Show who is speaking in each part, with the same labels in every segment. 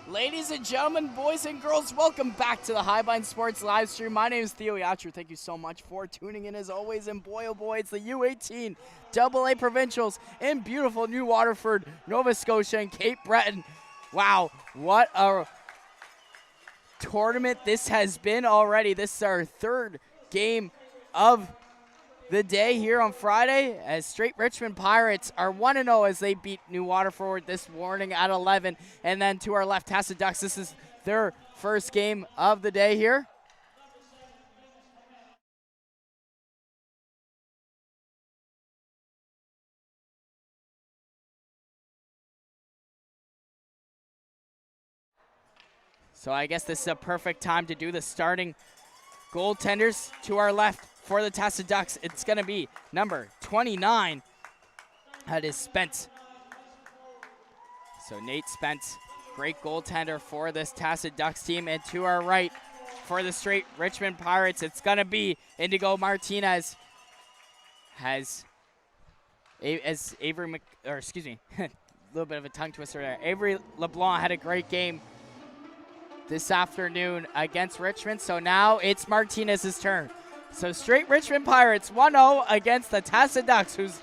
Speaker 1: Ladies and gentlemen, boys and girls, welcome back to the Highline Sports live stream. My name is Theo Yatcher. Thank you so much for tuning in as always. And boy, oh boy, it's the U18 AA Provincials in beautiful New Waterford, Nova Scotia, and Cape Breton. Wow, what a tournament this has been already. This is our third game of the day here on Friday, as Strait Richmond Pirates are 1-0 as they beat New Waterford this morning at 11. And then to our left, Tassa Ducks. This is their first game of the day here. So I guess this is a perfect time to do the starting goaltenders. To our left for the Tassa Ducks, it's going to be number 29. That is Spence. So Nate Spence, great goaltender for this Tassa Ducks team. And to our right for the Strait Richmond Pirates, it's going to be Indigo Martinez. As Avery, a little bit of a tongue twister there. Avery LeBlanc had a great game this afternoon against Richmond. So now it's Martinez's turn. So Strait Richmond Pirates 1-0 against the Tassa Ducks, whose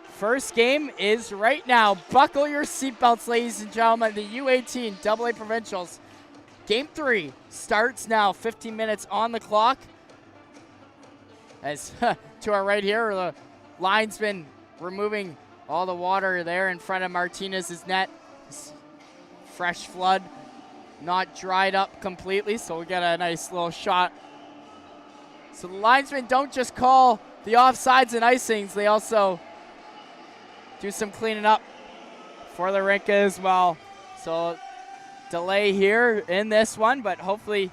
Speaker 1: first game is right now. Buckle your seatbelts, ladies and gentlemen. The U18 AA Provincials. Game 3 starts now. 15 minutes on the clock. As to our right here, the linesman removing all the water there in front of Martinez's net. Fresh flood, not dried up completely, so we get a nice little shot. So the linesmen don't just call the offsides and icings, they also do some cleaning up for the rink as well. So delay here in this one, but hopefully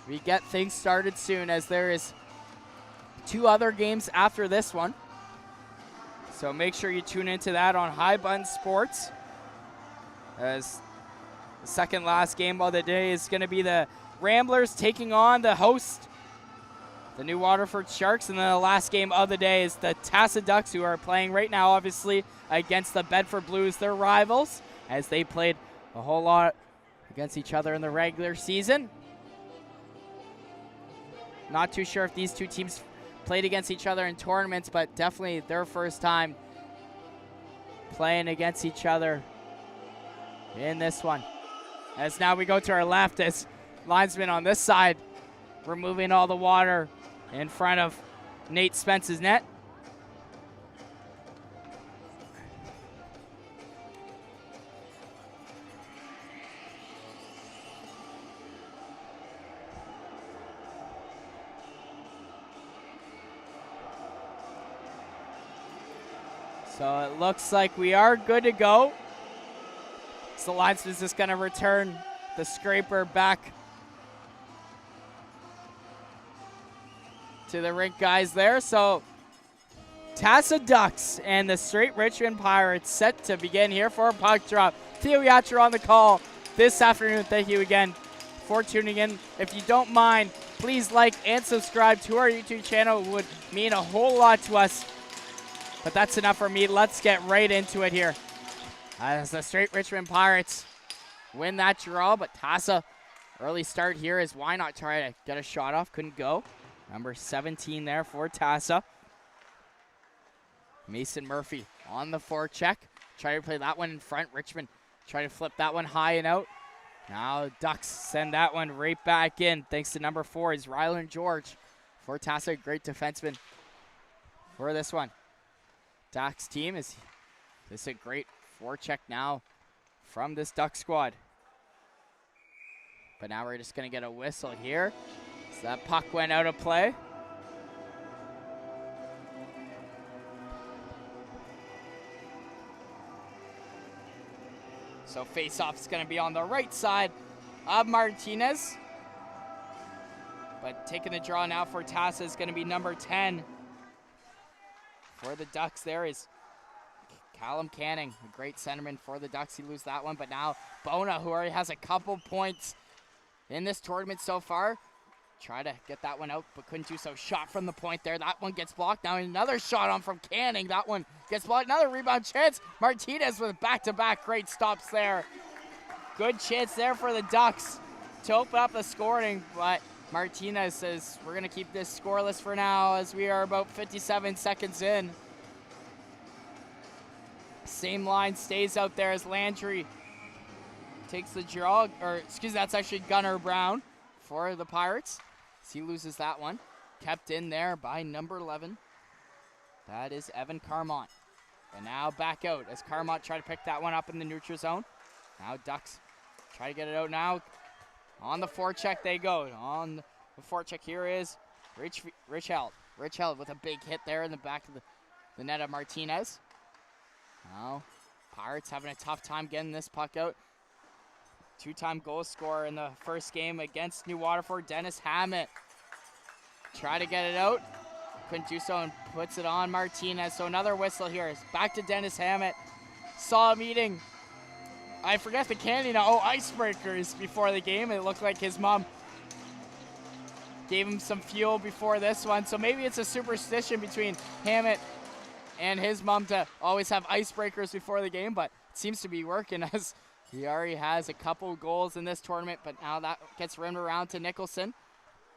Speaker 1: we get things started soon, as there is 2 other games after this one. So make sure you tune into that on High Bun Sports, as the second last game of the day is going to be the Ramblers taking on the host, the New Waterford Sharks. And then the last game of the day is the Tassa Ducks, who are playing right now, obviously, against the Bedford Blues, their rivals, as they played a whole lot against each other in the regular season. Not too sure if these two teams played against each other in tournaments, but definitely their first time playing against each other in this one. As now we go to our left, as linesman on this side removing all the water in front of Nate Spence's net. So it looks like we are good to go. So the linesman's just going to return the scraper back to the rink guys there. So Tassa Ducks and the Strait Richmond Pirates set to begin here for a puck drop. Theo Yatcher on the call this afternoon. Thank you again for tuning in. If you don't mind, please like and subscribe to our YouTube channel. It would mean a whole lot to us. But that's enough for me. Let's get right into it here, as the Strait Richmond Pirates win that draw. But Tassa, early start here, is why not try to get a shot off? Couldn't go. Number 17 there for Tassa. Mason Murphy on the forecheck. Try to play that one in front. Richmond try to flip that one high and out. Now Ducks send that one right back in. Thanks to number 4 is Rylan George for Tassa. Great defenseman for this one. Ducks team is this a great forecheck now from this Duck squad. But now we're just going to get a whistle here. So that puck went out of play. So face-off is going to be on the right side of Martinez. But taking the draw now for Tassa is going to be number 10. For the Ducks there is Callum Canning, a great centerman for the Ducks. He loses that one, but now Bona, who already has a couple points in this tournament so far, Try to get that one out, but couldn't do so. Shot from the point there. That one gets blocked. Now another shot on from Canning. That one gets blocked. Another rebound chance. Martinez with back-to-back great stops there. Good chance there for the Ducks to open up the scoring, but Martinez says we're going to keep this scoreless for now as we are about 57 seconds in. Same line stays out there as Landry takes the draw, or excuse me, that's actually Gunnar Brown for the Pirates. He loses that one. Kept in there by number 11. That is Evan Carmont. And now back out as Carmont try to pick that one up in the neutral zone. Now Ducks try to get it out now. On the forecheck they go. On the forecheck here is Rich Held. Rich Held with a big hit there in the back of the net of Martinez. Now Pirates having a tough time getting this puck out. Two-time goal scorer in the first game against New Waterford, Dennis Hammett. Try to get it out. Couldn't do so and puts it on Martinez. So another whistle here. It's back to Dennis Hammett. Saw a meeting. I forget the candy now. Oh, icebreakers before the game. It looked like his mom gave him some fuel before this one. So maybe it's a superstition between Hammett and his mom to always have icebreakers before the game, but it seems to be working as he already has a couple goals in this tournament, but now that gets rimmed around to Nicholson.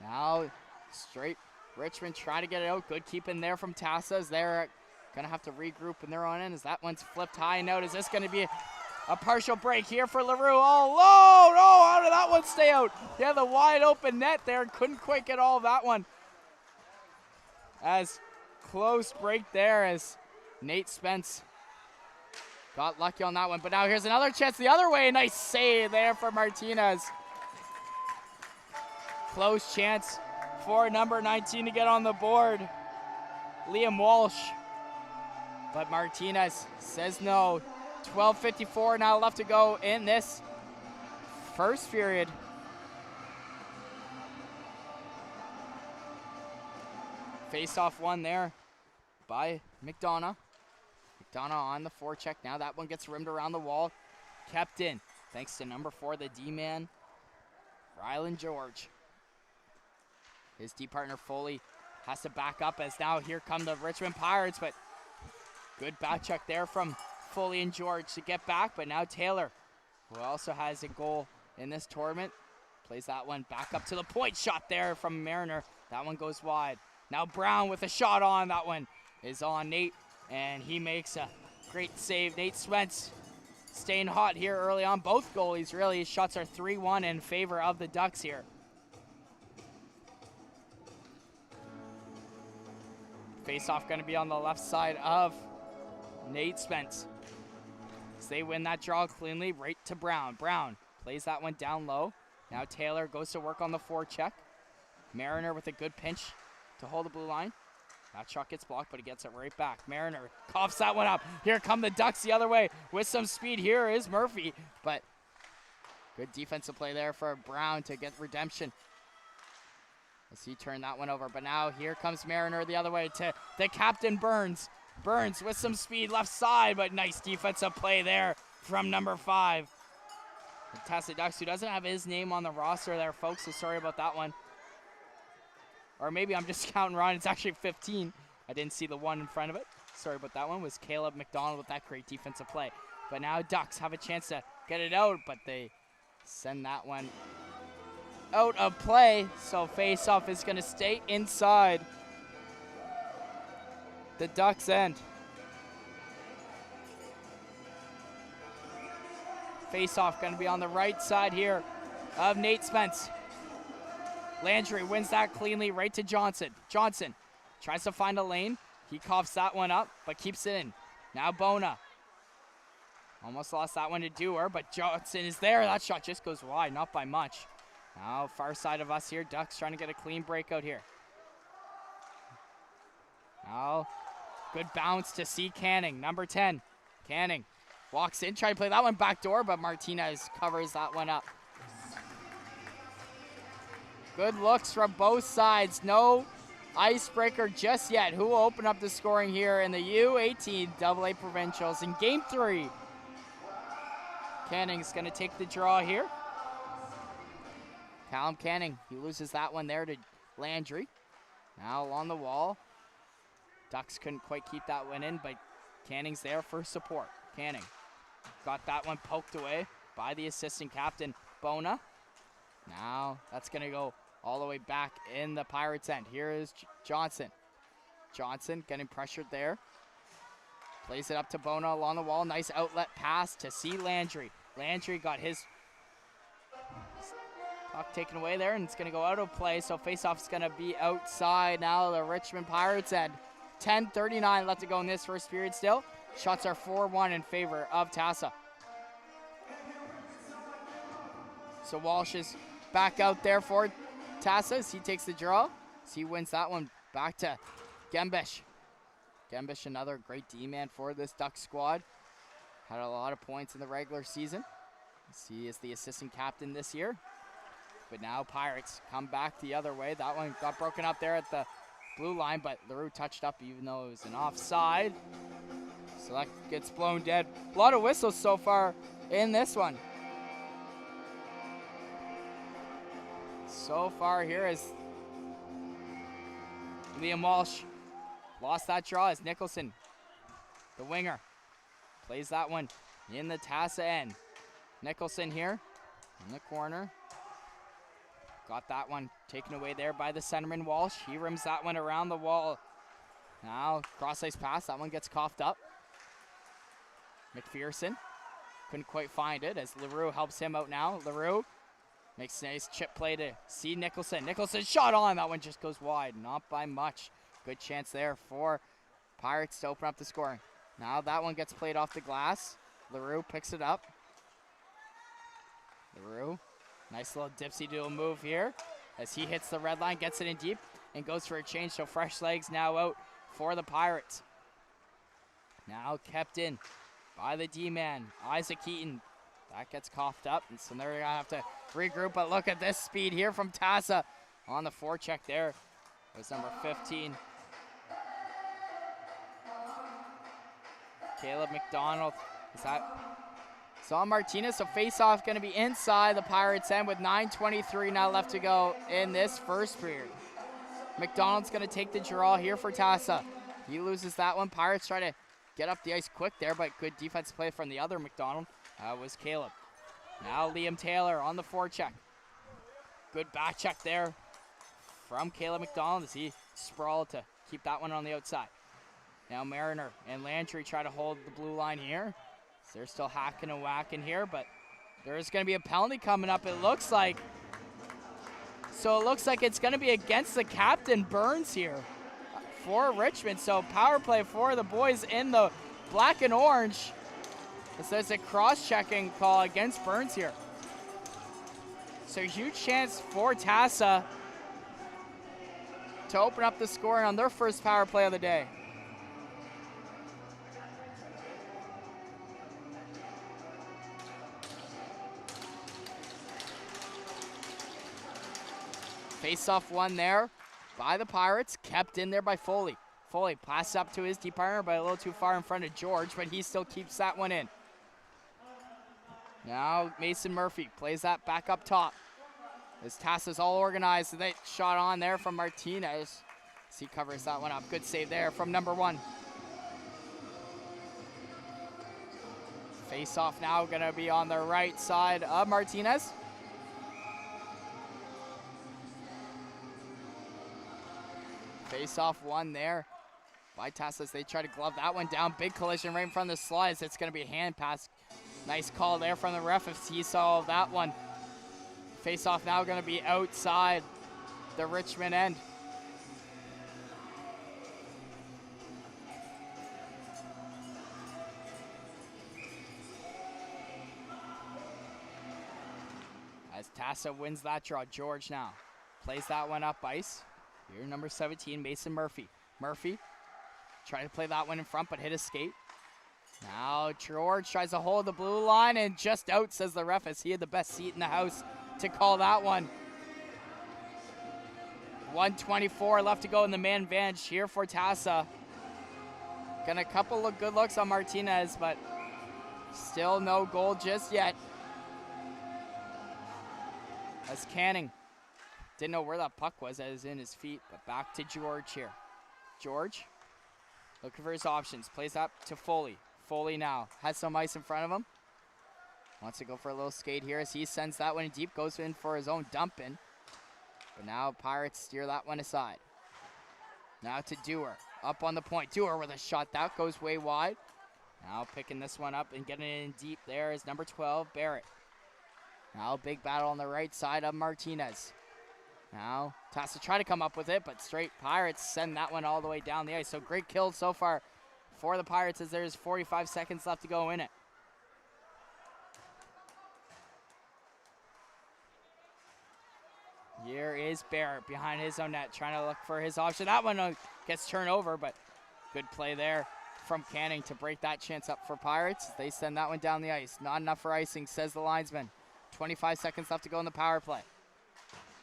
Speaker 1: Now Strait Richmond trying to get it out. Good keeping there from Tassa as they're going to have to regroup in their own end as that one's flipped high and out. Is this going to be a partial break here for LaRue? Oh, low! No, how did that one stay out? Yeah, the wide open net there. Couldn't quite get all of that one. As close break there as Nate Spence got lucky on that one, but now here's another chance the other way. Nice save there for Martinez. Close chance for number 19 to get on the board, Liam Walsh. But Martinez says no. 12:54 now left to go in this first period. Face-off one there by McDonough. McDonough on the forecheck. Now that one gets rimmed around the wall. Kept in. Thanks to number 4, the D-man, Rylan George. His D partner Foley has to back up as now here come the Richmond Pirates, but good back check there from Foley and George to get back, but now Taylor, who also has a goal in this tournament, plays that one back up to the point. Shot there from Mariner. That one goes wide. Now Brown with a shot on. That one is on Nate, and he makes a great save. Nate Spence staying hot here early on. Both goalies really. His shots are 3-1 in favor of the Ducks here. Face-off going to be on the left side of Nate Spence. So they win that draw cleanly right to Brown. Brown plays that one down low. Now Taylor goes to work on the forecheck. Mariner with a good pinch to hold the blue line. That shot gets blocked, but he gets it right back. Mariner coughs that one up. Here come the Ducks the other way with some speed. Here is Murphy, but good defensive play there for Brown to get redemption as he turned that one over. But now here comes Mariner the other way to the captain Burns. Burns with some speed left side, but nice defensive play there from number 5. The Tassa Ducks, who doesn't have his name on the roster there, folks, so sorry about that one. Or maybe I'm just counting wrong. It's actually 15. I didn't see the 1 in front of it. Sorry about that one. Was Caleb McDonald with that great defensive play. But now Ducks have a chance to get it out, but they send that one out of play. So face-off is going to stay inside the Ducks' end. Face-off going to be on the right side here of Nate Spence. Landry wins that cleanly right to Johnson. Johnson tries to find a lane. He coughs that one up, but keeps it in. Now Bona. Almost lost that one to Dewar, but Johnson is there. That shot just goes wide, not by much. Now far side of us here. Ducks trying to get a clean breakout here. Now good bounce to C. Canning, number 10. Canning walks in, trying to play that one back door, but Martinez covers that one up. Good looks from both sides. No icebreaker just yet. Who will open up the scoring here in the U18 AA Provincials in Game 3? Canning's going to take the draw here. Callum Canning, he loses that one there to Landry. Now along the wall. Ducks couldn't quite keep that one in, but Canning's there for support. Canning got that one poked away by the assistant captain, Bona. Now that's going to go all the way back in the Pirates' end. Here is Johnson. Johnson getting pressured there. Plays it up to Bona along the wall. Nice outlet pass to C. Landry. Landry got his puck taken away there, and it's going to go out of play, so faceoff is going to be outside now the Richmond Pirates' end. 10:39 left to go in this first period still. Shots are 4-1 in favor of Tassa. So Walsh is back out there for Tassa as he takes the draw. As he wins that one back to Gembish. Gembish, another great D-man for this Duck squad. Had a lot of points in the regular season. He is the assistant captain this year. But now Pirates come back the other way. That one got broken up there at the blue line, but LaRue touched up even though it was an offside. So that gets blown dead. A lot of whistles so far in this one. So far here is Liam Walsh lost that draw as Nicholson, the winger, plays that one in the Tassa end. Nicholson here in the corner. Got that one taken away there by the centerman Walsh. He rims that one around the wall. Now cross-ice pass. That one gets coughed up. McPherson couldn't quite find it as LaRue helps him out now. LaRue makes a nice chip play to C. Nicholson. Nicholson shot on. That one just goes wide. Not by much. Good chance there for Pirates to open up the scoring. Now that one gets played off the glass. LaRue picks it up. LaRue. Nice little dipsy-doodle move here as he hits the red line, gets it in deep, and goes for a change. So fresh legs now out for the Pirates. Now kept in by the D-man, Isaac Eaton. That gets coughed up, and so they're going to have to regroup. But look at this speed here from Tassa on the forecheck there. It was number 15. Caleb McDonald. Is that... Saul Martinez, so face-off going to be inside the Pirates' end with 9:23 now left to go in this first period. McDonald's going to take the draw here for Tassa. He loses that one. Pirates try to get up the ice quick there, but good defense play from the other McDonald was Caleb. Now Liam Taylor on the forecheck. Good back check there from Caleb McDonald as he sprawled to keep that one on the outside. Now Mariner and Landry try to hold the blue line here. So they're still hacking and whacking here, but there is going to be a penalty coming up, it looks like. So it looks like it's going to be against the captain, Burns, here for Richmond. So power play for the boys in the black and orange. So it's a cross-checking call against Burns here. So huge chance for Tassa to open up the scoring on their first power play of the day. Face-off one there by the Pirates, kept in there by Foley. Foley passes up to his deep partner, but a little too far in front of George, but he still keeps that one in. Now Mason Murphy plays that back up top. As Tassa's all organized, and they shot on there from Martinez. As he covers that one up. Good save there from number 1. Face-off now going to be on the right side of Martinez. Face-off one there by Tassa as they try to glove that one down. Big collision right in front of the slides. It's going to be a hand pass. Nice call there from the ref if he saw that one. Face-off now going to be outside the Richmond end. As Tassa wins that draw, George now plays that one up ice. Here, number 17, Mason Murphy. Murphy tried to play that one in front, but hit a skate. Now George tries to hold the blue line and just out, says the ref, as he had the best seat in the house to call that one. 1:24 left to go in the man advantage here for Tassa. Got a couple of good looks on Martinez, but still no goal just yet. as Canning didn't know where that puck was as in his feet, but back to George here. George looking for his options, plays up to Foley. Foley now has some ice in front of him. Wants to go for a little skate here as he sends that one in deep, goes in for his own dump in. But now Pirates steer that one aside. Now to Dewar, up on the point. Dewar with a shot that goes way wide. Now picking this one up and getting it in deep there is number 12, Barrett. Now a big battle on the right side of Martinez. Now Tassa try to come up with it, but Strait Pirates send that one all the way down the ice. So great kill so far for the Pirates as there's 45 seconds left to go in it. Here is Barrett behind his own net, trying to look for his option. That one gets turned over, but good play there from Canning to break that chance up for Pirates. They send that one down the ice. Not enough for icing, says the linesman. 25 seconds left to go in the power play.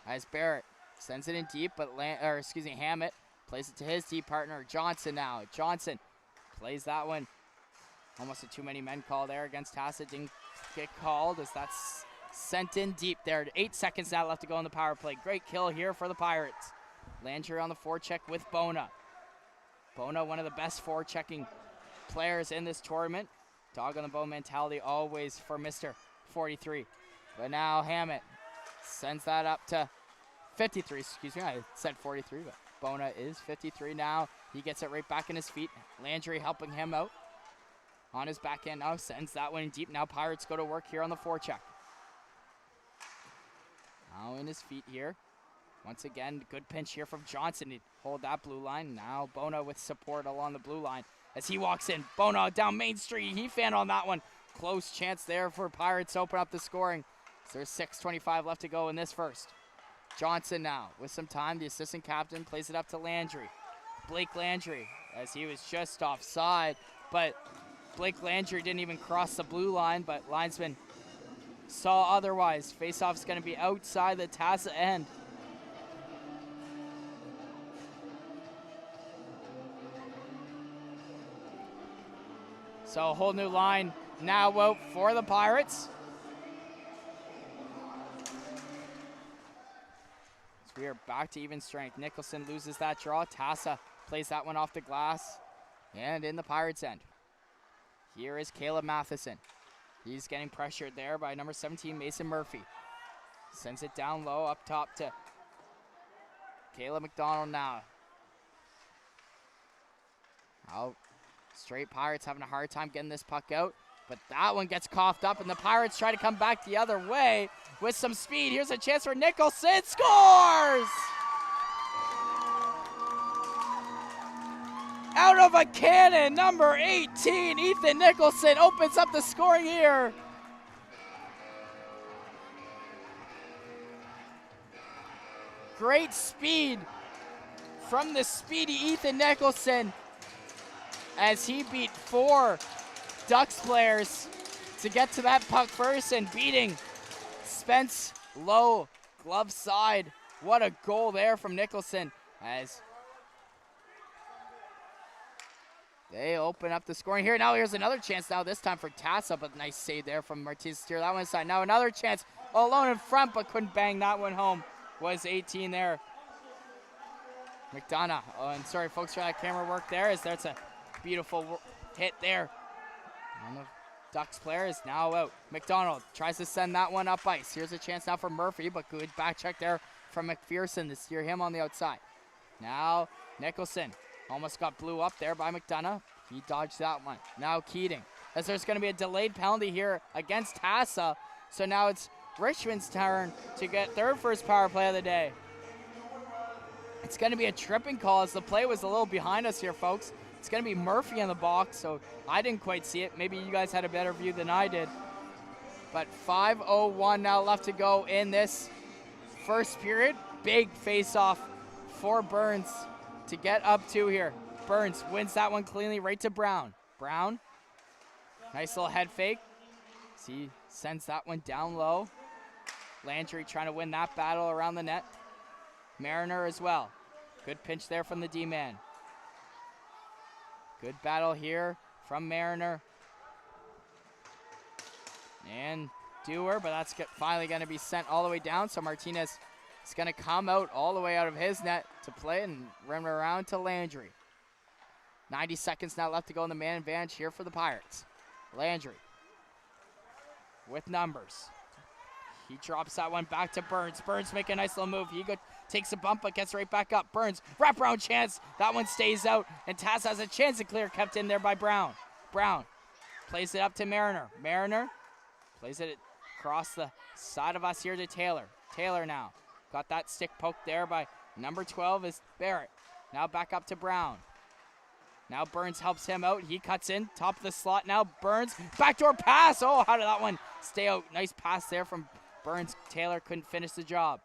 Speaker 1: As Barrett sends it in deep, but Hammett plays it to his deep partner, Johnson now. Johnson plays that one. Almost a too many men call there against Tassa. Didn't get called as that's sent in deep there. 8 seconds now left to go in the power play. Great kill here for the Pirates. Landry on the forecheck with Bona. Bona, one of the best forechecking players in this tournament. Dog on the bone mentality always for Mr. 43. But now Hammett sends that up to 53. Excuse me, I said 43, but Bona is 53 now. He gets it right back in his feet. Landry helping him out. On his backhand now, sends that one in deep. Now Pirates go to work here on the forecheck. Now in his feet here. Once again, good pinch here from Johnson to hold that blue line. Now Bona with support along the blue line as he walks in. Bona down Main Street. He fan on that one. Close chance there for Pirates to open up the scoring. So there's 6:25 left to go in this first. Johnson now with some time. The assistant captain plays it up to Landry. Blake Landry as he was just offside. But Blake Landry didn't even cross the blue line, but linesman saw otherwise. Face-off's going to be outside the Tassa end. So a whole new line now out for the Pirates. So we are back to even strength. Nicholson loses that draw. Tassa plays that one off the glass and in the Pirates' end. Here is Caleb Matheson. He's getting pressured there by number 17, Mason Murphy. Sends it down low up top to Caleb McDonald now. Out. Strait Pirates having a hard time getting this puck out, but that one gets coughed up, and the Pirates try to come back the other way with some speed. Here's a chance for Nicholson. Scores! Out of a cannon, number 18, Ethan Nicholson opens up the scoring here. Great speed from the speedy Ethan Nicholson as he beat 4 Ducks players to get to that puck first and beating Spence low glove side. What a goal there from Nicholson as they open up the scoring here. Now here's another chance now, this time for Tassa, but nice save there from Martinez to steer that one aside. Now another chance, alone in front, but couldn't bang that one home. Was 18 there. McDonough, oh, and sorry folks for that camera work there, as that's a beautiful hit there. One of Ducks player is now out. McDonald tries to send that one up ice. Here's a chance now for Murphy, but good back check there from McPherson to steer him on the outside. Now Nicholson almost got blew up there by McDonough. He dodged that one. Now Keating, as there's going to be a delayed penalty here against Tassa. So now it's Richmond's turn to get their first power play of the day. It's going to be a tripping call as the play was a little behind us here, folks. It's going to be Murphy in the box, so I didn't quite see it. Maybe you guys had a better view than I did. But 5:01 now left to go in this first period. Big face-off for Burns to get up 2 here. Burns wins that one cleanly right to Brown. Brown, nice little head fake. He sends that one down low. Landry trying to win that battle around the net. Mariner as well. Good pinch there from the D-man. Good battle here from Mariner. And Dewar, but that's finally going to be sent all the way down. So Martinez is going to come out all the way out of his net to play and run around to Landry. 90 seconds now left to go in the man advantage here for the Pirates. Landry with numbers. He drops that one back to Burns. Burns making a nice little move. He takes a bump but gets right back up. Burns, wraparound chance. That one stays out, and Tassa has a chance to clear, kept in there by Brown. Brown plays it up to Mariner. Mariner plays it across the side of us here to Taylor. Taylor now got that stick poked there by number 12 is Barrett. Now back up to Brown. Now Burns helps him out. He cuts in, top of the slot now. Burns, backdoor pass. Oh, how did that one stay out? Nice pass there from Burns. Taylor couldn't finish the job.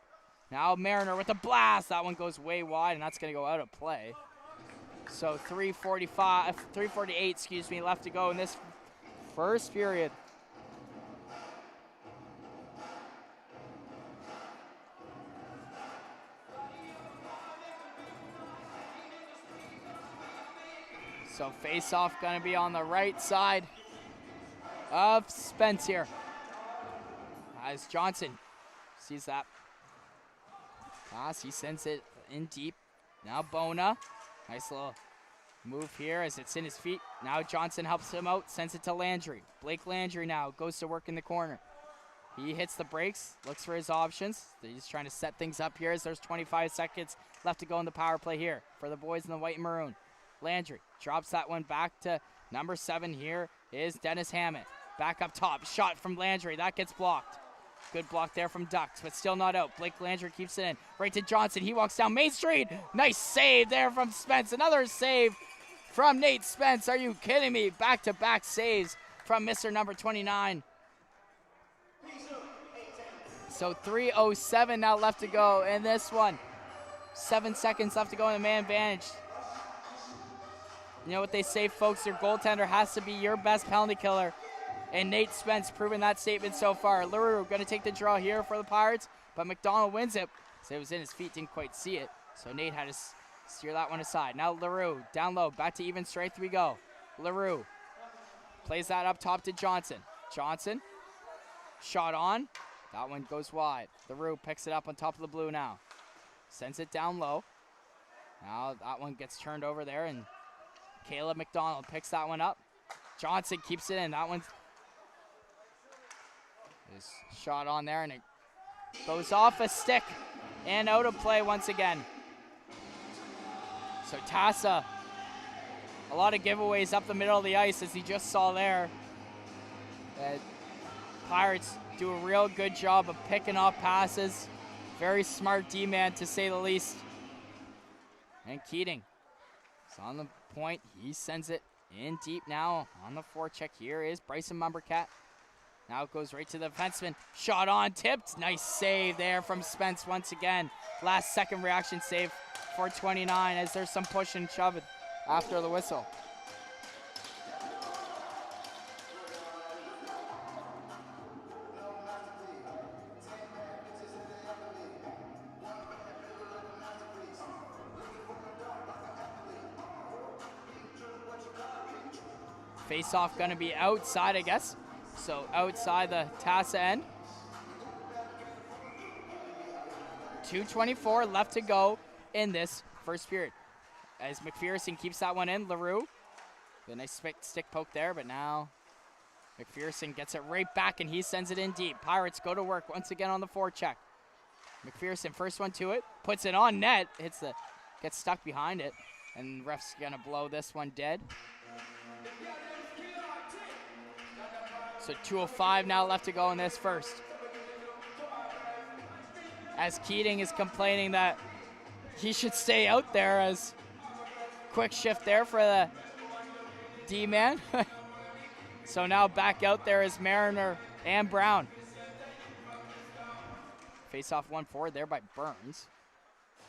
Speaker 1: Now Mariner with a blast. That one goes way wide, and that's going to go out of play. So 3:48, left to go in this first period. So face-off going to be on the right side of Spence here. As Johnson sees that pass, he sends it in deep. Now Bona, nice little move here as it's in his feet. Now Johnson helps him out, sends it to Landry. Blake Landry now goes to work in the corner. He hits the brakes, looks for his options. He's trying to set things up here as there's 25 seconds left to go in the power play here for the boys in the white and maroon. Landry drops that one back to number 7 here is Dennis Hammond. Back up top, shot from Landry, that gets blocked. Good block there from Ducks, but still not out. Blake Landry keeps it in, right to Johnson. He walks down Main Street. Nice save there from Spence. Another save from Nate Spence. Are you kidding me? Back-to-back saves from Mr. number 29. So 3:07 now left to go in this one. 7 seconds left to go in the man advantage. You know what they say, folks, your goaltender has to be your best penalty killer. And Nate Spence proving that statement so far. LaRue going to take the draw here for the Pirates, but McDonald wins it. So it was in his feet, didn't quite see it. So Nate had to steer that one aside. Now LaRue, down low, back to even strength we go. LaRue plays that up top to Johnson. Johnson, shot on. That one goes wide. LaRue picks it up on top of the blue now. Sends it down low. Now that one gets turned over there, and Caleb McDonald picks that one up. Johnson keeps it in. That one's is shot on there, and it goes off a stick and out of play once again. So Tassa, a lot of giveaways up the middle of the ice, as he just saw there. The Pirates do a real good job of picking off passes. Very smart D-man, to say the least. And Keating is on the point. He sends it in deep now on the forecheck. Here is Bryson Mumbercat. Now it goes right to the defenseman. Shot on, tipped. Nice save there from Spence once again. Last second reaction save for 29 as there's some push and shove after the whistle. Face-off going to be outside, I guess. So outside the Tassa end. 2:24 left to go in this first period. As McPherson keeps that one in, LaRue. The nice stick poke there, but now McPherson gets it right back, and he sends it in deep. Pirates go to work once again on the forecheck. McPherson, first one to it, puts it on net, gets stuck behind it, and ref's gonna blow this one dead. So 2:05 now left to go in this first. As Keating is complaining that he should stay out there, as quick shift there for the D-man. So now back out there is Mariner and Brown. Face off one forward there by Burns.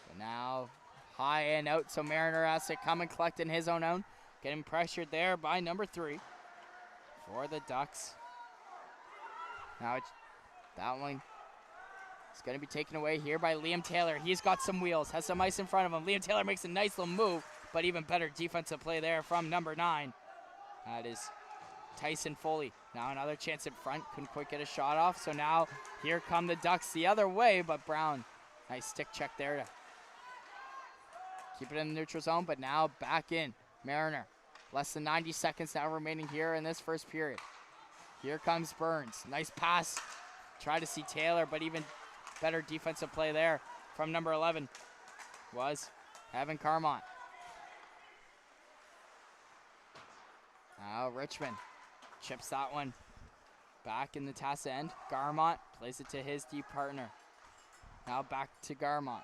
Speaker 1: But now high and out, so Mariner has to come and collect in his own own. Getting pressured there by number 3 for the Ducks. Now that one is going to be taken away here by Liam Taylor. He's got some wheels, has some ice in front of him. Liam Taylor makes a nice little move, but even better defensive play there from number 9. That is Tyson Foley. Now another chance in front. Couldn't quite get a shot off. So now here come the Ducks the other way, but Brown, nice stick check there to keep it in the neutral zone, but now back in. Mariner. Less than 90 seconds now remaining here in this first period. Here comes Burns. Nice pass. Try to see Taylor, but even better defensive play there from number 11 was Evan Carmont. Now Richmond chips that one back in the Tassa end. Garmont plays it to his deep partner. Now back to Garmont.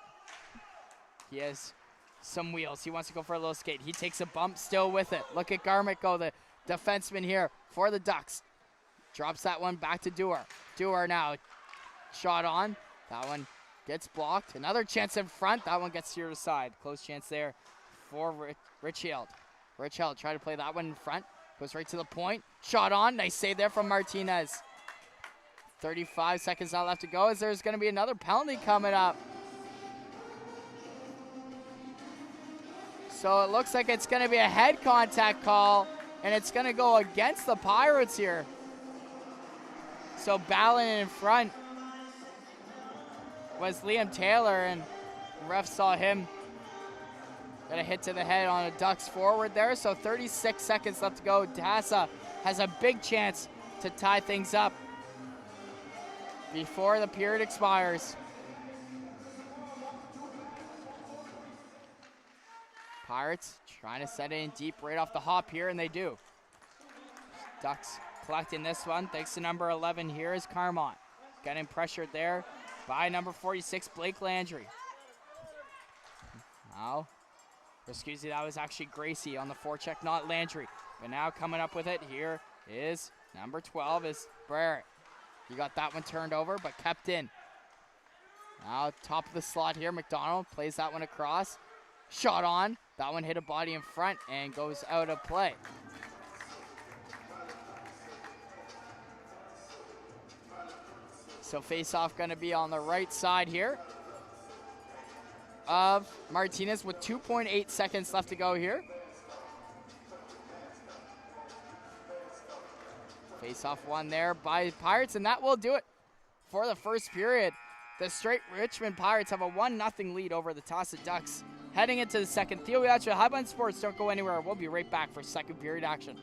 Speaker 1: He has some wheels. He wants to go for a little skate. He takes a bump, still with it. Look at Garmont go, the defenseman here for the Ducks. Drops that one back to Dewar. Dewar now shot on. That one gets blocked. Another chance in front. That one gets steered aside. Close chance there for Richfield. Richfield try to play that one in front. Goes right to the point. Shot on. Nice save there from Martinez. 35 seconds now left to go as there's going to be another penalty coming up. So it looks like it's going to be a head contact call, and it's going to go against the Pirates here. So battling in front was Liam Taylor, and the ref saw him get a hit to the head on a Ducks forward there. So 36 seconds left to go. Tassa has a big chance to tie things up before the period expires. Pirates trying to set it in deep right off the hop here, and they do. Ducks collecting this one thanks to number 11 here is Carmont. Getting pressured there by number 46, Blake Landry. Now, excuse me, that was actually Gracie on the forecheck, not Landry. But now coming up with it here is number 12 is Barrett. He got that one turned over, but kept in. Now top of the slot here, McDonald plays that one across. Shot on. That one hit a body in front and goes out of play. So face-off going to be on the right side here of Martinez with 2.8 seconds left to go here. Face-off won there by Pirates, and that will do it for the first period. The Strait Richmond Pirates have a 1-0 lead over the Tassa Ducks. Heading into the second, Theo Yacha, Highline Sports, don't go anywhere. We'll be right back for second period action.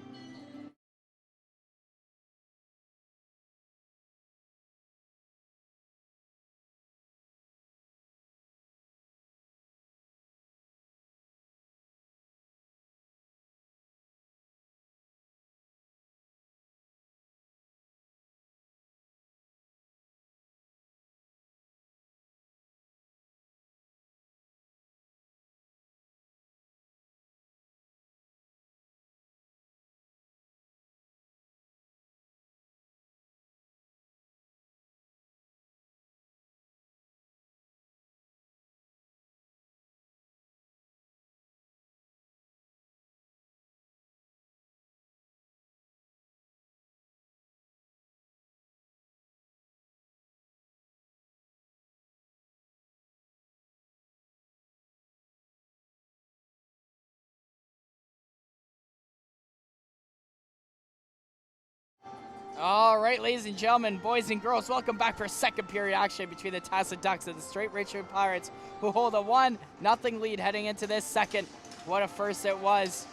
Speaker 1: All right, ladies and gentlemen, boys and girls, welcome back for second period action between the Tassa Ducks and the Strait Richmond Pirates, who hold a 1-0 lead heading into this second. What a first it was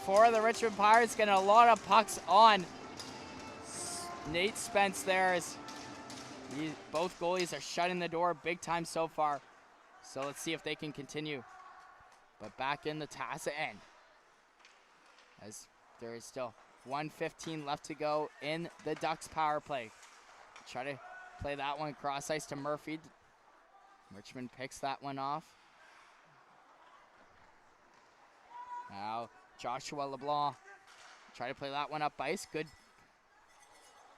Speaker 1: for the Richmond Pirates, getting a lot of pucks on Nate Spence there. As both goalies are shutting the door big time so far. So let's see if they can continue. But back in the Tassa end, as there is still 1:15 left to go in the Ducks power play. Try to play that one cross ice to Murphy. Richmond picks that one off. Now Joshua LeBlanc try to play that one up ice. Good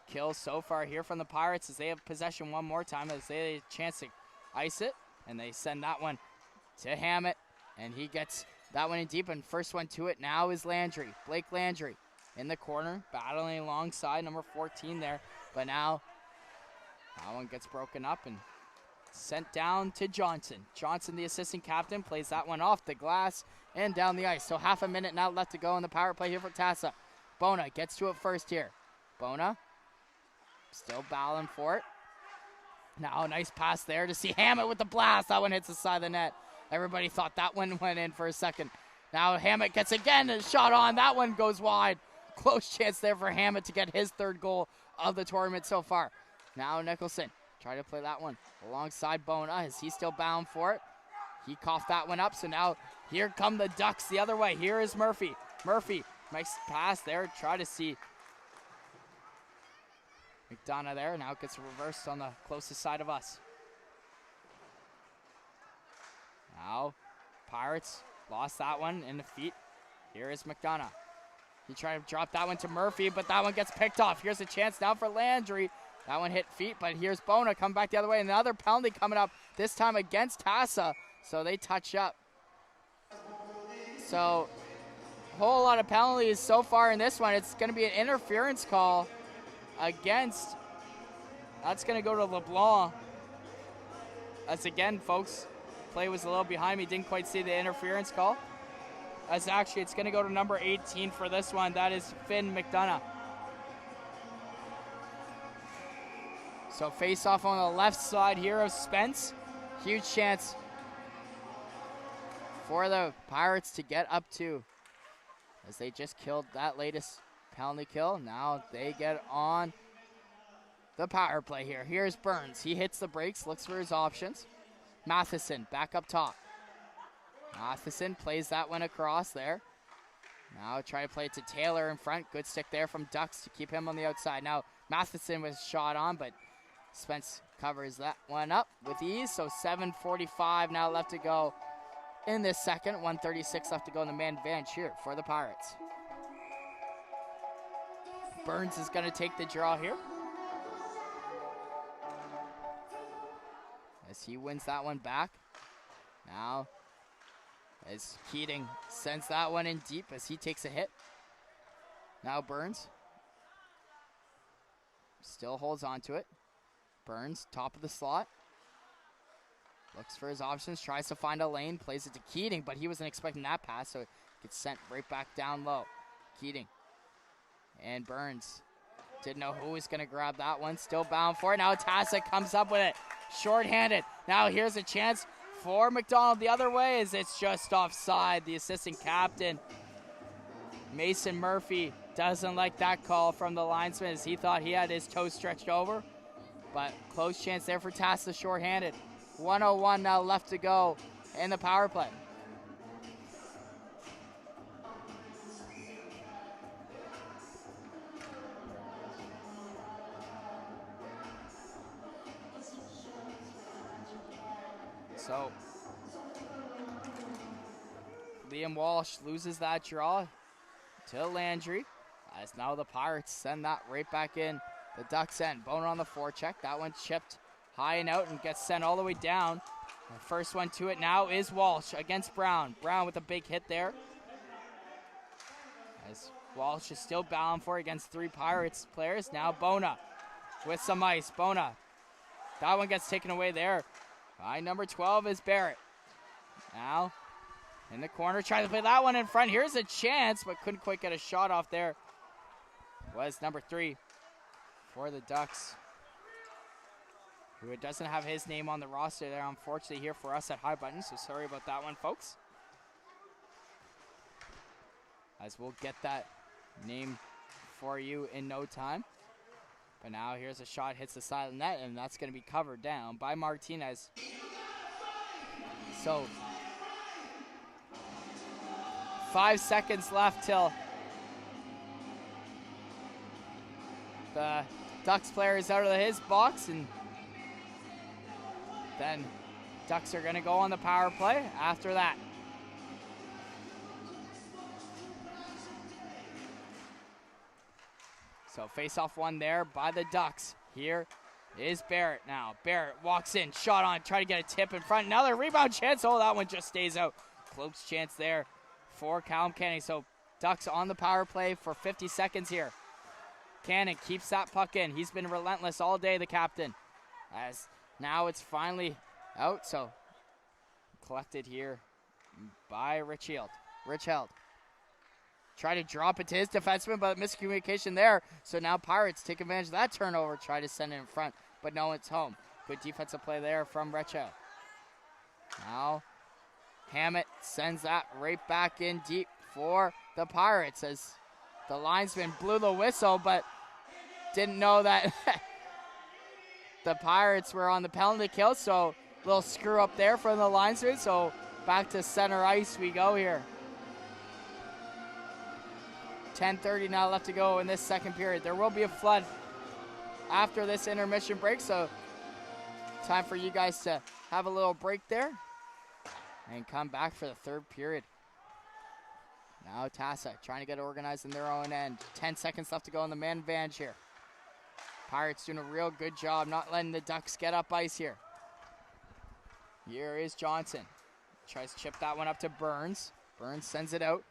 Speaker 1: kill so far here from the Pirates as they have possession one more time, as they have a chance to ice it, and they send that one to Hammett, and he gets that one in deep, and first one to it now is Landry, Blake Landry. In the corner, battling alongside number 14 there. But now, that one gets broken up and sent down to Johnson. Johnson, the assistant captain, plays that one off the glass and down the ice. So half a minute now left to go in the power play here for Tassa. Bona gets to it first here. Bona still battling for it. Now, nice pass there to see Hammett with the blast. That one hits the side of the net. Everybody thought that one went in for a second. Now Hammett gets again a shot on. That one goes wide. Close chance there for Hammett to get his third goal of the tournament so far. Now Nicholson try to play that one alongside Bona. Is he still bound for it? He coughed that one up. So now here come the Ducks the other way. Here is Murphy. Murphy, nice pass there. Try to see McDonough there. Now it gets reversed on the closest side of us. Now Pirates lost that one in the feet. Here is McDonough. He tried to drop that one to Murphy, but that one gets picked off. Here's a chance now for Landry. That one hit feet, but here's Bona coming back the other way. Another penalty coming up, this time against Tassa. So they touch up. So a whole lot of penalties so far in this one. It's going to be an interference call against. That's going to go to LeBlanc. That's again, folks. Play was a little behind me. Didn't quite see the interference call. As actually, it's going to go to number 18 for this one. That is Finn McDonough. So face off on the left side here of Spence. Huge chance for the Pirates to get up to, as they just killed that latest penalty kill. Now they get on the power play here. Here's Burns. He hits the brakes, looks for his options. Matheson back up top. Matheson plays that one across there. Now try to play it to Taylor in front. Good stick there from Ducks to keep him on the outside. Now Matheson was shot on, but Spence covers that one up with ease. So 7:45 now left to go in this second. 1:36 left to go in the man advantage here for the Pirates. Burns is going to take the draw here, as he wins that one back. Now as Keating sends that one in deep as he takes a hit. Now Burns still holds on to it. Burns, top of the slot. Looks for his options, tries to find a lane, plays it to Keating, but he wasn't expecting that pass, so it gets sent right back down low. Keating and Burns didn't know who was going to grab that one. Still bound for it. Now Tassa comes up with it. Short-handed. Now here's a chance for McDonald the other way, as it's just offside. The assistant captain, Mason Murphy, doesn't like that call from the linesman, as he thought he had his toe stretched over. But close chance there for Tassa, short-handed. 1:01 now left to go in the power play. So Liam Walsh loses that draw to Landry, as now the Pirates send that right back in the Ducks end. Boner on the forecheck. That one chipped high and out and gets sent all the way down. The first one to it now is Walsh against Brown. Brown with a big hit there, as Walsh is still bound for it against three Pirates players. Now Bona with some ice. Bona. That one gets taken away there by number 12 is Barrett. Now in the corner, trying to play that one in front. Here's a chance, but couldn't quite get a shot off there. Was number 3 for the Ducks, who doesn't have his name on the roster there, unfortunately, here for us at High Button. So sorry about that one, folks, as we'll get that name for you in no time. But now here's a shot, hits the side of the net, and that's going to be covered down by Martinez. So 5 seconds left till the Ducks player is out of his box, and then Ducks are going to go on the power play after that. So face-off one there by the Ducks. Here is Barrett now. Barrett walks in, shot on, try to get a tip in front. Another rebound chance. Oh, that one just stays out. Close chance there for Callum Canning. So Ducks on the power play for 50 seconds here. Canning keeps that puck in. He's been relentless all day, the captain. As now it's finally out. So collected here by Rich Held. Try to drop it to his defenseman, but miscommunication there. So now Pirates take advantage of that turnover, try to send it in front, but no, it's home. Good defensive play there from Recho. Now Hammett sends that right back in deep for the Pirates as the linesman blew the whistle, but didn't know that the Pirates were on the penalty kill, so a little screw up there from the linesman. So back to center ice we go here. 10:30 now left to go in this second period. There will be a flood after this intermission break, so time for you guys to have a little break there and come back for the third period. Now Tassa trying to get organized in their own end. 10 seconds left to go in the man advantage here. Pirates doing a real good job not letting the Ducks get up ice here. Here is Johnson. Tries to chip that one up to Burns. Burns sends it out.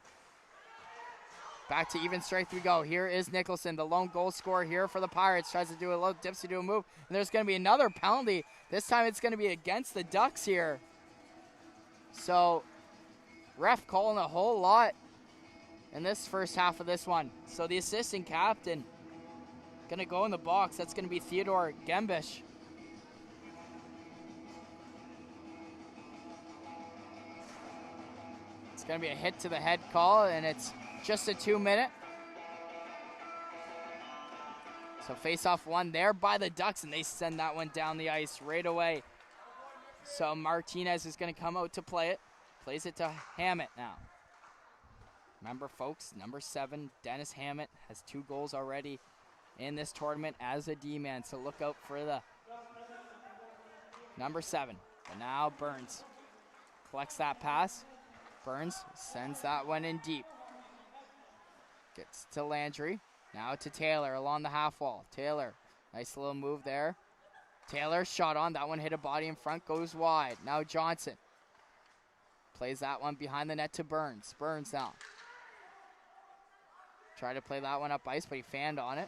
Speaker 1: Back to even strength we go. Here is Nicholson, the lone goal scorer here for the Pirates. Tries to do a little dipsy do a move. And there's going to be another penalty. This time it's going to be against the Ducks here. So, ref calling a whole lot in this first half of this one. So the assistant captain going to go in the box. That's going to be Theodore Gembish. It's going to be a hit to the head call, and it's just a 2-minute. So face-off one there by the Ducks, and they send that one down the ice right away. So Martinez is going to come out to play it. Plays it to Hammett now. Remember, folks, number 7, Dennis Hammett, has 2 goals already in this tournament as a D-man. So look out for the number 7. But now Burns collects that pass. Burns sends that one in deep. Gets to Landry. Now to Taylor along the half wall. Taylor, nice little move there. Taylor shot on. That one hit a body in front, goes wide. Now Johnson plays that one behind the net to Burns. Burns now. Try to play that one up ice, but he fanned on it.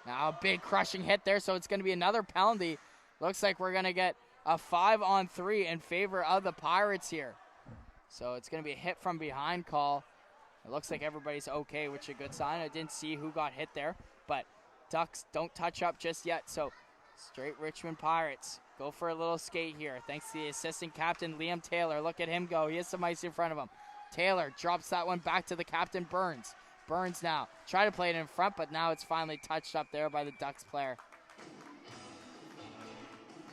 Speaker 1: Now a big crushing hit there, so it's going to be another penalty. Looks like we're going to get a 5-on-3 in favor of the Pirates here. So it's going to be a hit from behind call. It looks like everybody's okay, which is a good sign. I didn't see who got hit there, but Ducks don't touch up just yet. So straight Richmond Pirates go for a little skate here. Thanks to the assistant captain, Liam Taylor. Look at him go. He has some ice in front of him. Taylor drops that one back to the captain, Burns. Burns now. Try to play it in front, but now it's finally touched up there by the Ducks player.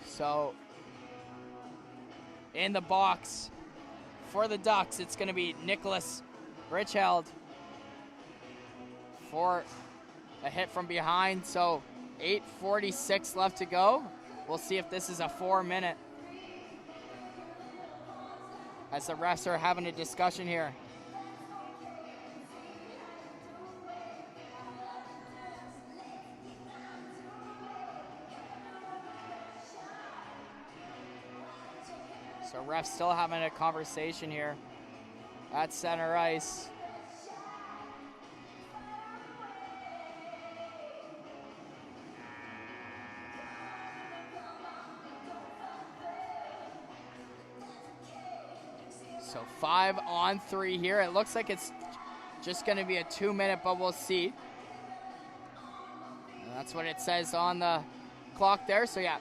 Speaker 1: So in the box for the Ducks, it's going to be Nicholas Richheld for a hit from behind. So 8:46 left to go. We'll see if this is a 4-minute. As the refs are having a discussion here. So refs still having a conversation here at center ice. So 5-on-3 here. It looks like it's just going to be a 2-minute, but we'll see. And that's what it says on the clock there. So yeah,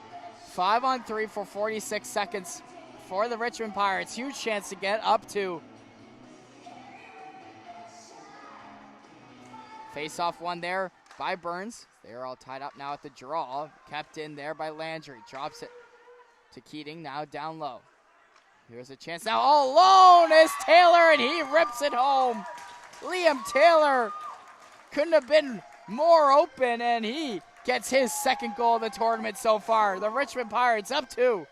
Speaker 1: 5-on-3 for 46 seconds for the Richmond Pirates. Huge chance to get up to. Face-off one there by Burns. They're all tied up now at the draw. Kept in there by Landry. Drops it to Keating, now down low. Here's a chance now. All alone is Taylor, and he rips it home. Liam Taylor couldn't have been more open, and he gets his second goal of the tournament so far. The Richmond Pirates up 2.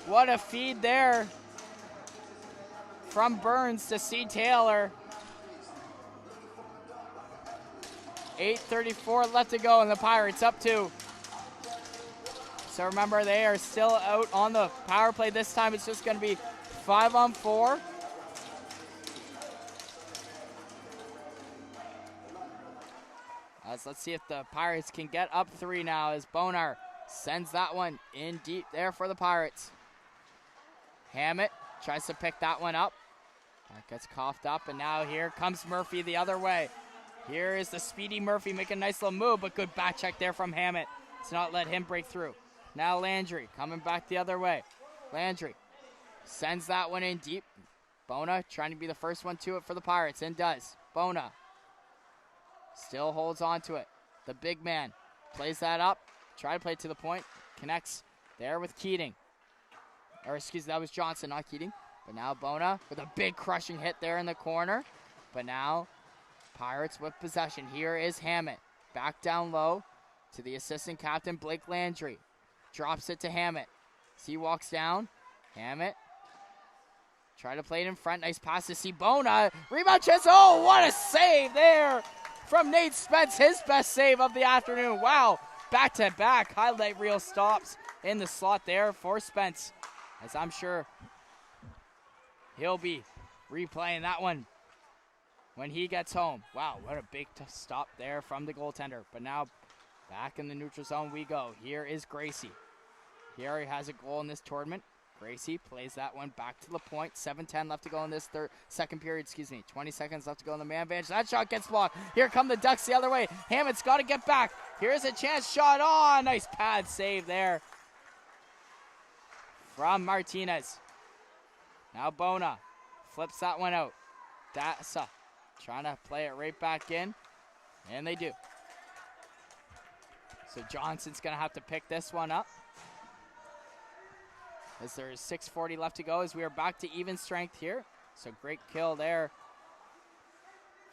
Speaker 1: What a feed there from Burns to C. Taylor. 8:34 left to go, and the Pirates up 2. So remember, they are still out on the power play. This time it's just going to be 5-on-4. Let's see if the Pirates can get up 3 now as Bonar sends that one in deep there for the Pirates. Hammett Tries to pick that one up. That gets coughed up, and now here comes Murphy the other way. Here is the speedy Murphy making a nice little move, but good back check there from Hammett to not let him break through. Now Landry coming back the other way. Landry sends that one in deep. Bona trying to be the first one to it for the Pirates, and does. Bona still holds on to it. The big man plays that up. Try to play it to the point. Connects there with Keating. Or excuse me, that was Johnson, not Keating. But now Bona with a big crushing hit there in the corner. But now Pirates with possession. Here is Hammett. Back down low to the assistant captain, Blake Landry. Drops it to Hammett. As he walks down. Hammett. Try to play it in front. Nice pass to see Bona. Rebound chance. Oh, what a save there from Nate Spence. His best save of the afternoon. Wow. Back-to-back highlight reel stops in the slot there for Spence. As I'm sure he'll be replaying that one when he gets home. Wow, what a big stop there from the goaltender. But now back in the neutral zone we go. Here is Gracie. He already has a goal in this tournament. Gracie plays that one back to the point. 7:10 left to go in this second period. 20 seconds left to go in the man advantage. That shot gets blocked. Here come the Ducks the other way. Hammett's got to get back. Here's a chance. Shot on. Nice pad save there from Martinez. Now Bona flips that one out. Tassa trying to play it right back in. And they do. So Johnson's going to have to pick this one up. As there is 6:40 left to go as we are back to even strength here. So great kill there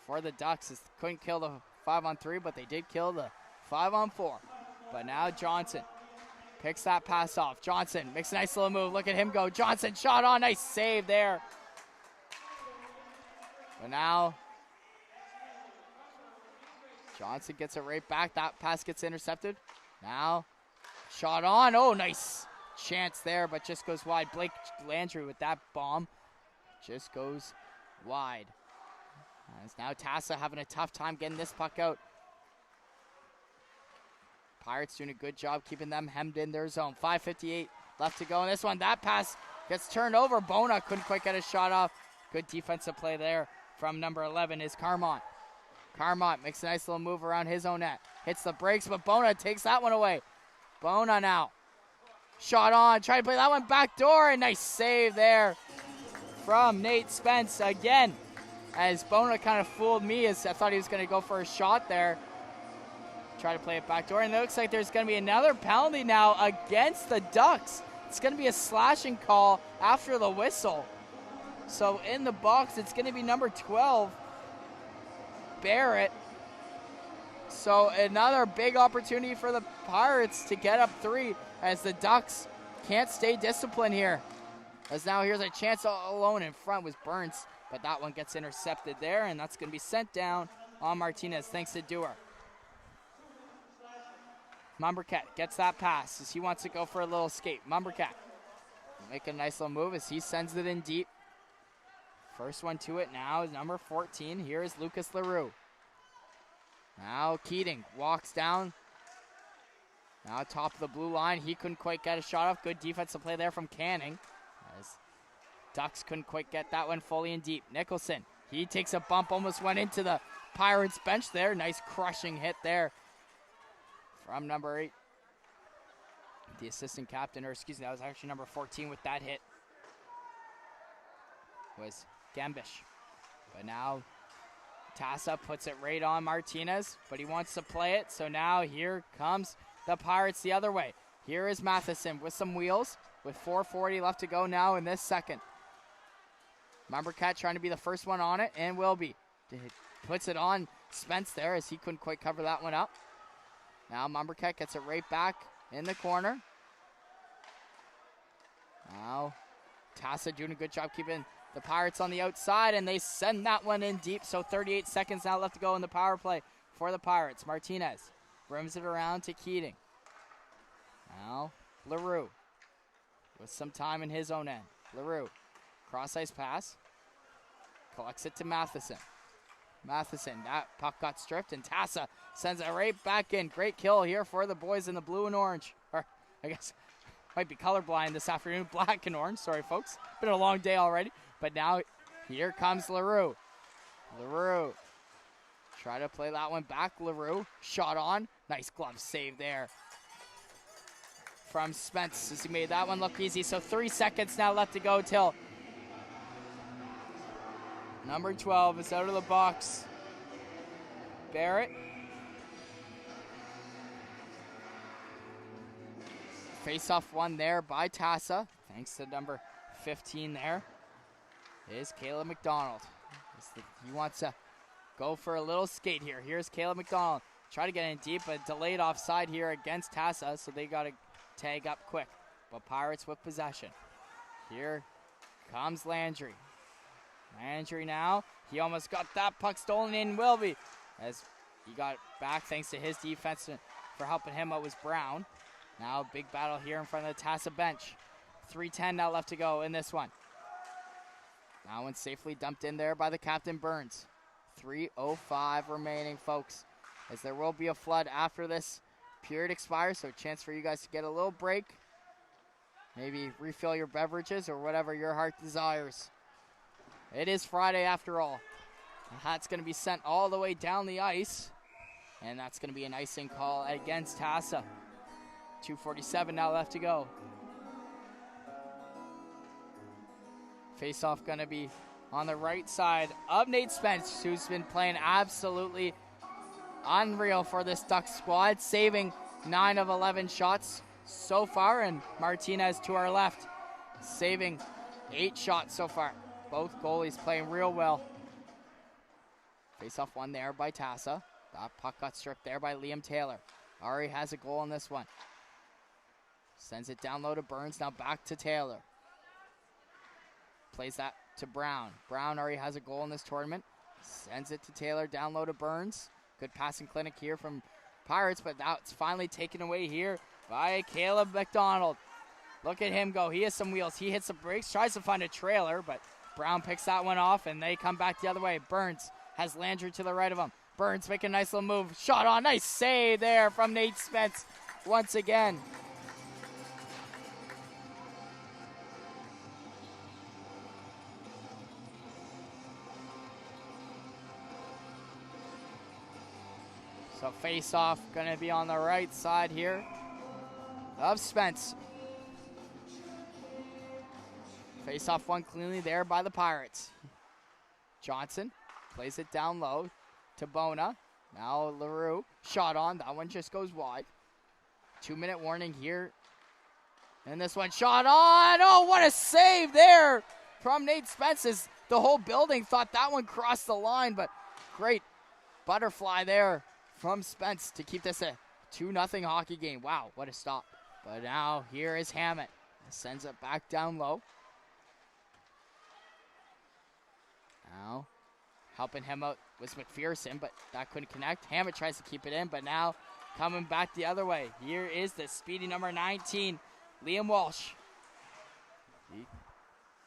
Speaker 1: for the Ducks. Couldn't kill the 5-on-3, but they did kill the 5-on-4. But now Johnson picks that pass off. Johnson makes a nice little move. Look at him go. Johnson shot on. Nice save there. But now Johnson gets it right back. That pass gets intercepted. Now shot on. Oh, nice chance there, but just goes wide. Blake Landry with that bomb just goes wide. As now Tassa having a tough time getting this puck out. Pirates doing a good job keeping them hemmed in their zone. 5:58 left to go in this one. That pass gets turned over. Bona couldn't quite get a shot off. Good defensive play there from number 11 is Carmont. Carmont makes a nice little move around his own net. Hits the brakes, but Bona takes that one away. Bona now. Shot on. Try to play that one back door. And nice save there from Nate Spence again. As Bona kind of fooled me as I thought he was going to go for a shot there. Try to play it back door. And it looks like there's going to be another penalty now against the Ducks. It's going to be a slashing call after the whistle. So in the box, it's going to be number 12, Barrett. So another big opportunity for the Pirates to get up 3 as the Ducks can't stay disciplined here. As now here's a chance alone in front with Burns, but that one gets intercepted there, and that's going to be sent down on Martinez thanks to Dewar. Mumbercat gets that pass as he wants to go for a little escape. Mumbercat make a nice little move as he sends it in deep. First one to it now is number 14. Here is Lucas LaRue. Now Keating walks down. Now top of the blue line. He couldn't quite get a shot off. Good defensive play there from Canning. As Ducks couldn't quite get that one fully in deep. Nicholson, he takes a bump, almost went into the Pirates bench there. Nice crushing hit there from number 8. The assistant captain, or excuse me, that was actually number 14 with that hit. Was Gambish. But now Tassa puts it right on Martinez, but he wants to play it. So now here comes the Pirates the other way. Here is Matheson with some wheels with 4:40 left to go now in this second. Mumbercat trying to be the first one on it and will be. Puts it on Spence there as he couldn't quite cover that one up. Now Mumbercat gets it right back in the corner. Now Tassa doing a good job keeping the Pirates on the outside, and they send that one in deep. So 38 seconds now left to go in the power play for the Pirates. Martinez rims it around to Keating. Now LaRue with some time in his own end. LaRue, cross-ice pass. Collects it to Matheson. Matheson, that puck got stripped, and Tassa sends it right back in. Great kill here for the boys in the blue and orange. Or, I guess, Might be colorblind this afternoon. Black and orange. Sorry, folks. Been a long day already. But now here comes LaRue. LaRue. Try to play that one back. LaRue. Shot on. Nice glove save there from Spence as he made that one look easy. So 3 seconds now left to go till number 12 is out of the box. Barrett. Face-off one there by Tassa. Thanks to number 15 there is Caleb McDonald. He wants to go for a little skate here. Here's Caleb McDonald. Try to get in deep, but delayed offside here against Tassa, so they got to tag up quick. But Pirates with possession. Here comes Landry. Landry now. He almost got that puck stolen in Wilby. As he got back thanks to his defense for helping him out was Brown. Now big battle here in front of the Tassa bench. 3:10 now left to go in this one. That one safely dumped in there by the captain Burns. 3:05 remaining, folks. As there will be a flood after this period expires, so a chance for you guys to get a little break. Maybe refill your beverages or whatever your heart desires. It is Friday after all. The hat's going to be sent all the way down the ice. And that's going to be an icing call against Tassa. 2:47 now left to go. Face-off going to be on the right side of Nate Spence, who's been playing absolutely unreal for this Ducks squad, saving 9 of 11 shots so far, and Martinez to our left, saving 8 shots so far. Both goalies playing real well. Face-off one there by Tassa. That puck got stripped there by Liam Taylor. Ari has a goal in this one. Sends it down low to Burns, now back to Taylor. Plays that to Brown. Brown already has a goal in this tournament. Sends it to Taylor, down low to Burns. Good passing clinic here from Pirates, but now it's finally taken away here by Caleb McDonald. Look at him go. He has some wheels. He hits the brakes, tries to find a trailer, but Brown picks that one off, and they come back the other way. Burns has Landry to the right of him. Burns making a nice little move. Shot on. Nice save there from Nate Spence once again. So face-off going to be on the right side here of Spence. Face-off one cleanly there by the Pirates. Johnson plays it down low to Bona. Now LaRue. Shot on. That one just goes wide. 2-minute warning here. And this one shot on. Oh, what a save there from Nate Spence. As the whole building thought that one crossed the line, but great butterfly there from Spence to keep this a 2-0 hockey game. Wow, what a stop. But now here is Hammett. Sends it back down low. Now helping him out was McPherson, but that couldn't connect. Hammett tries to keep it in, but now coming back the other way. Here is the speedy number 19, Liam Walsh. He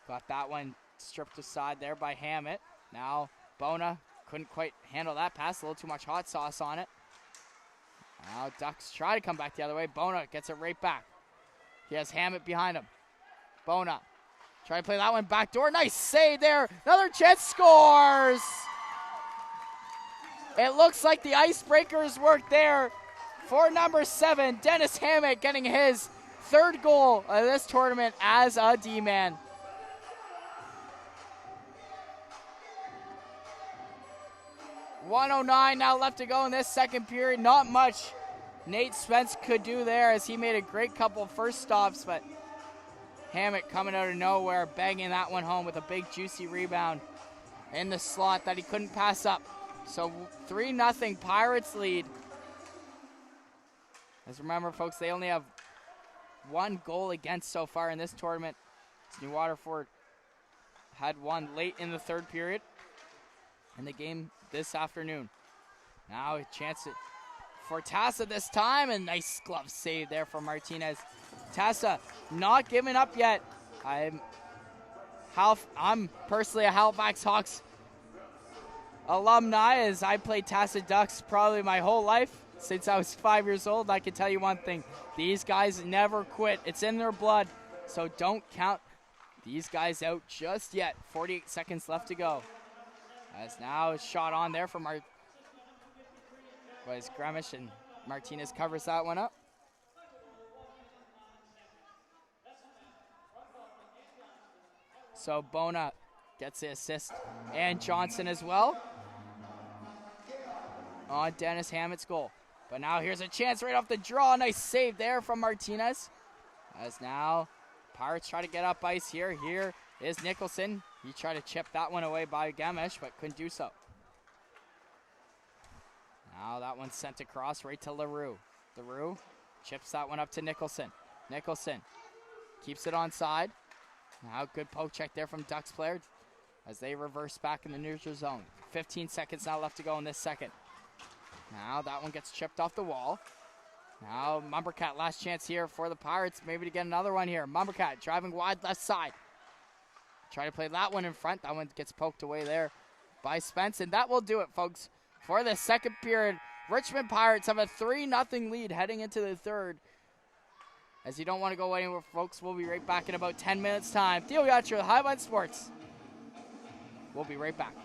Speaker 1: got that one stripped aside there by Hammett. Now Bona couldn't quite handle that pass. A little too much hot sauce on it. Now Ducks try to come back the other way. Bona gets it right back. He has Hammett behind him. Bona try to play that one backdoor. Nice save there. Another chance, scores. It looks like the icebreakers worked there for number 7, Dennis Hammett, getting his 3rd goal of this tournament as a D-man. .109 now left to go in this second period. Not much Nate Spence could do there as he made a great couple first stops, but Hammett coming out of nowhere, banging that one home with a big juicy rebound in the slot that he couldn't pass up. So 3-0 Pirates lead. As remember, folks, they only have 1 goal against so far in this tournament. New Waterford had one late in the 3rd period in the game this afternoon. Now a chance for Tassa this time, and nice glove save there from Martinez. Tassa not giving up yet. I'm personally a Halifax Hawks alumni, as I played Tassa Ducks probably my whole life since I was 5 years old. I can tell you one thing. These guys never quit. It's in their blood. So don't count these guys out just yet. 48 seconds left to go. As now a shot on there from Gremish, and Martinez covers that one up. So Bona gets the assist, and Johnson as well on Dennis Hammett's goal. But now here's a chance right off the draw. Nice save there from Martinez. As now Pirates try to get up ice here. Here is Nicholson. He tried to chip that one away by Gamish, but couldn't do so. Now that one's sent across right to LaRue. LaRue chips that one up to Nicholson. Nicholson keeps it on side. Now good poke check there from Ducks player as they reverse back in the neutral zone. 15 seconds now left to go in this second. Now that one gets chipped off the wall. Now Mumbercat, last chance here for the Pirates, maybe to get another one here. Mumbercat driving wide left side. Try to play that one in front. That one gets poked away there by Spence, and that will do it, folks, for the second period. Richmond Pirates have a 3-0 lead heading into the third. As you don't want to go anywhere, folks, we'll be right back in about 10 minutes' time. Theo Yatra, Highline Sports. We'll be right back.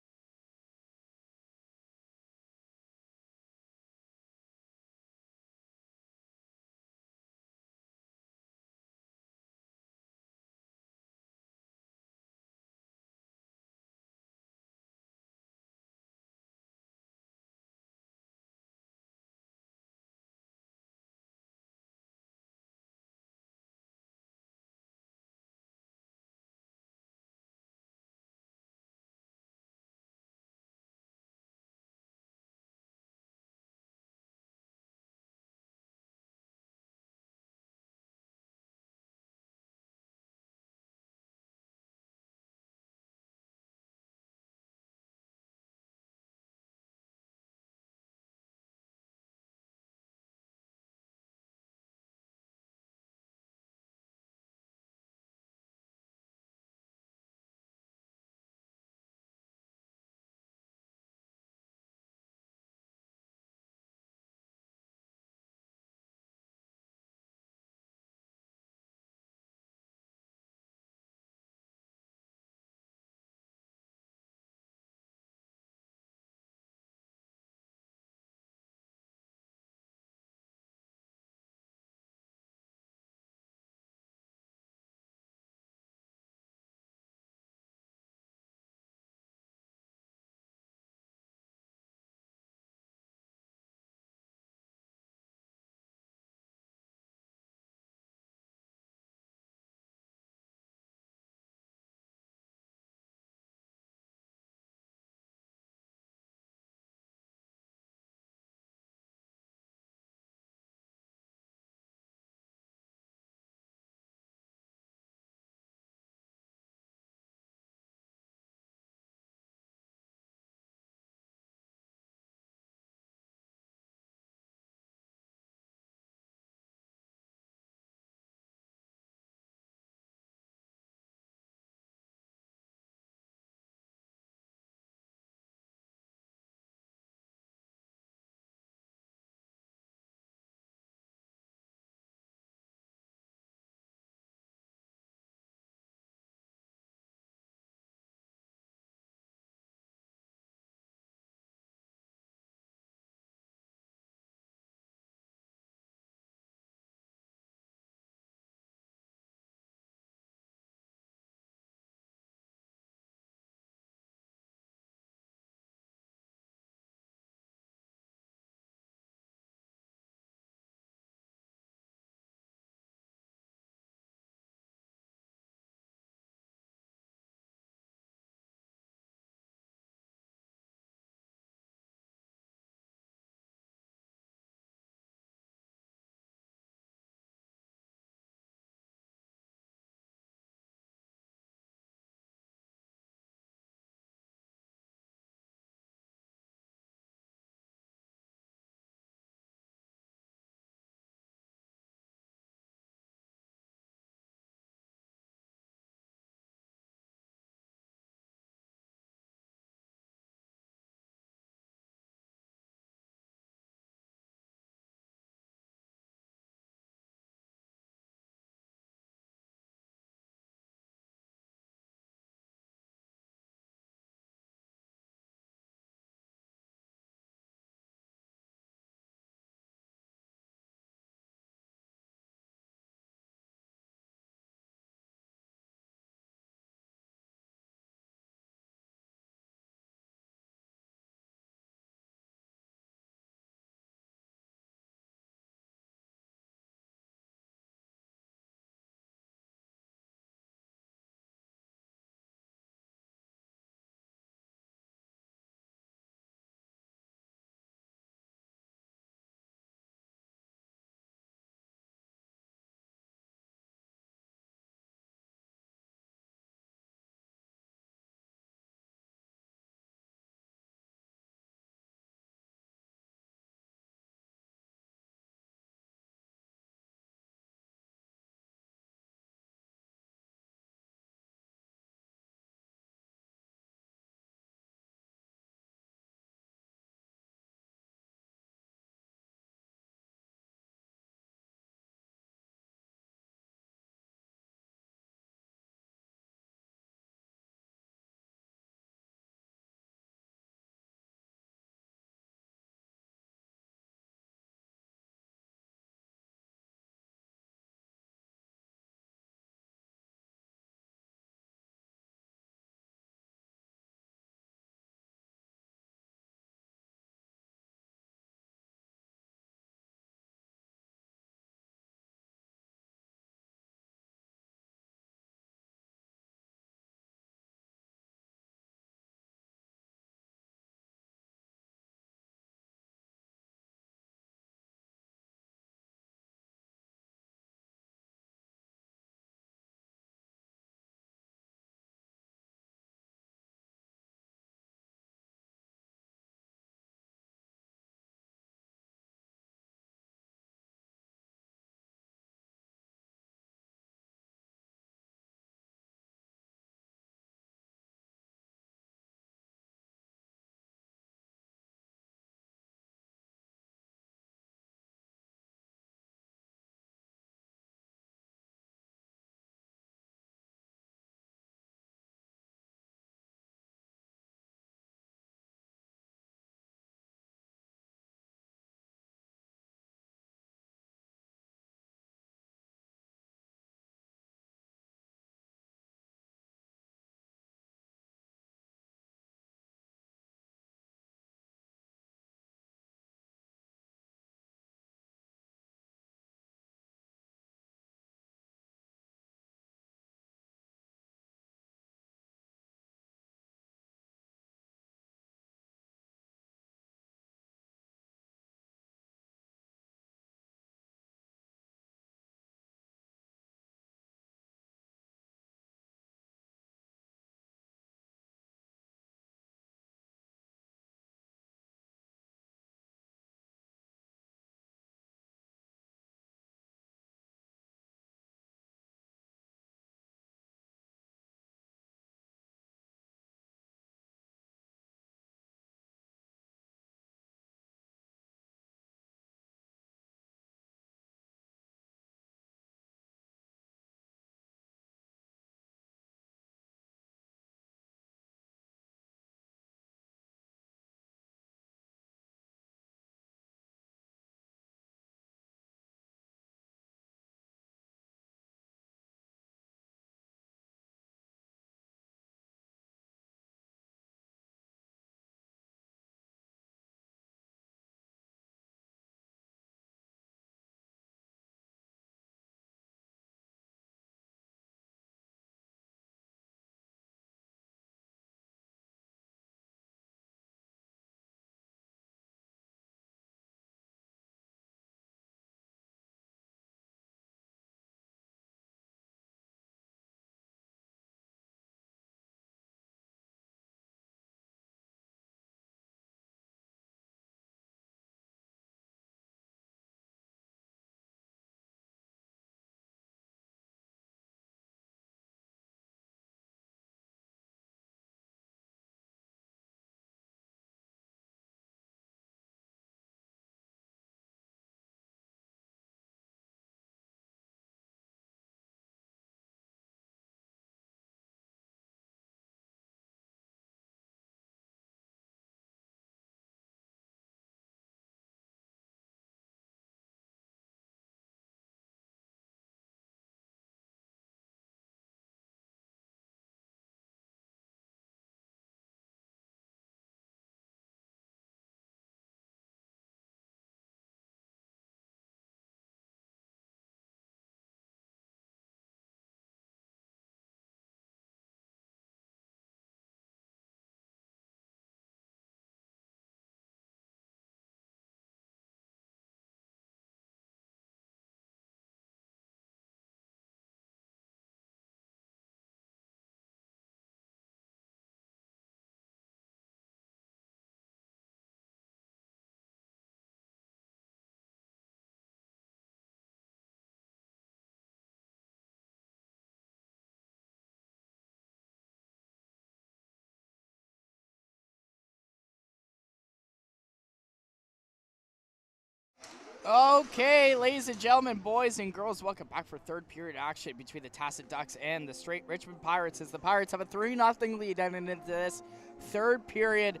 Speaker 1: Okay, ladies and gentlemen, boys and girls, welcome back for third period action between the Tassa Ducks and the Strait Richmond Pirates, as the Pirates have a 3-0 lead heading into this third period,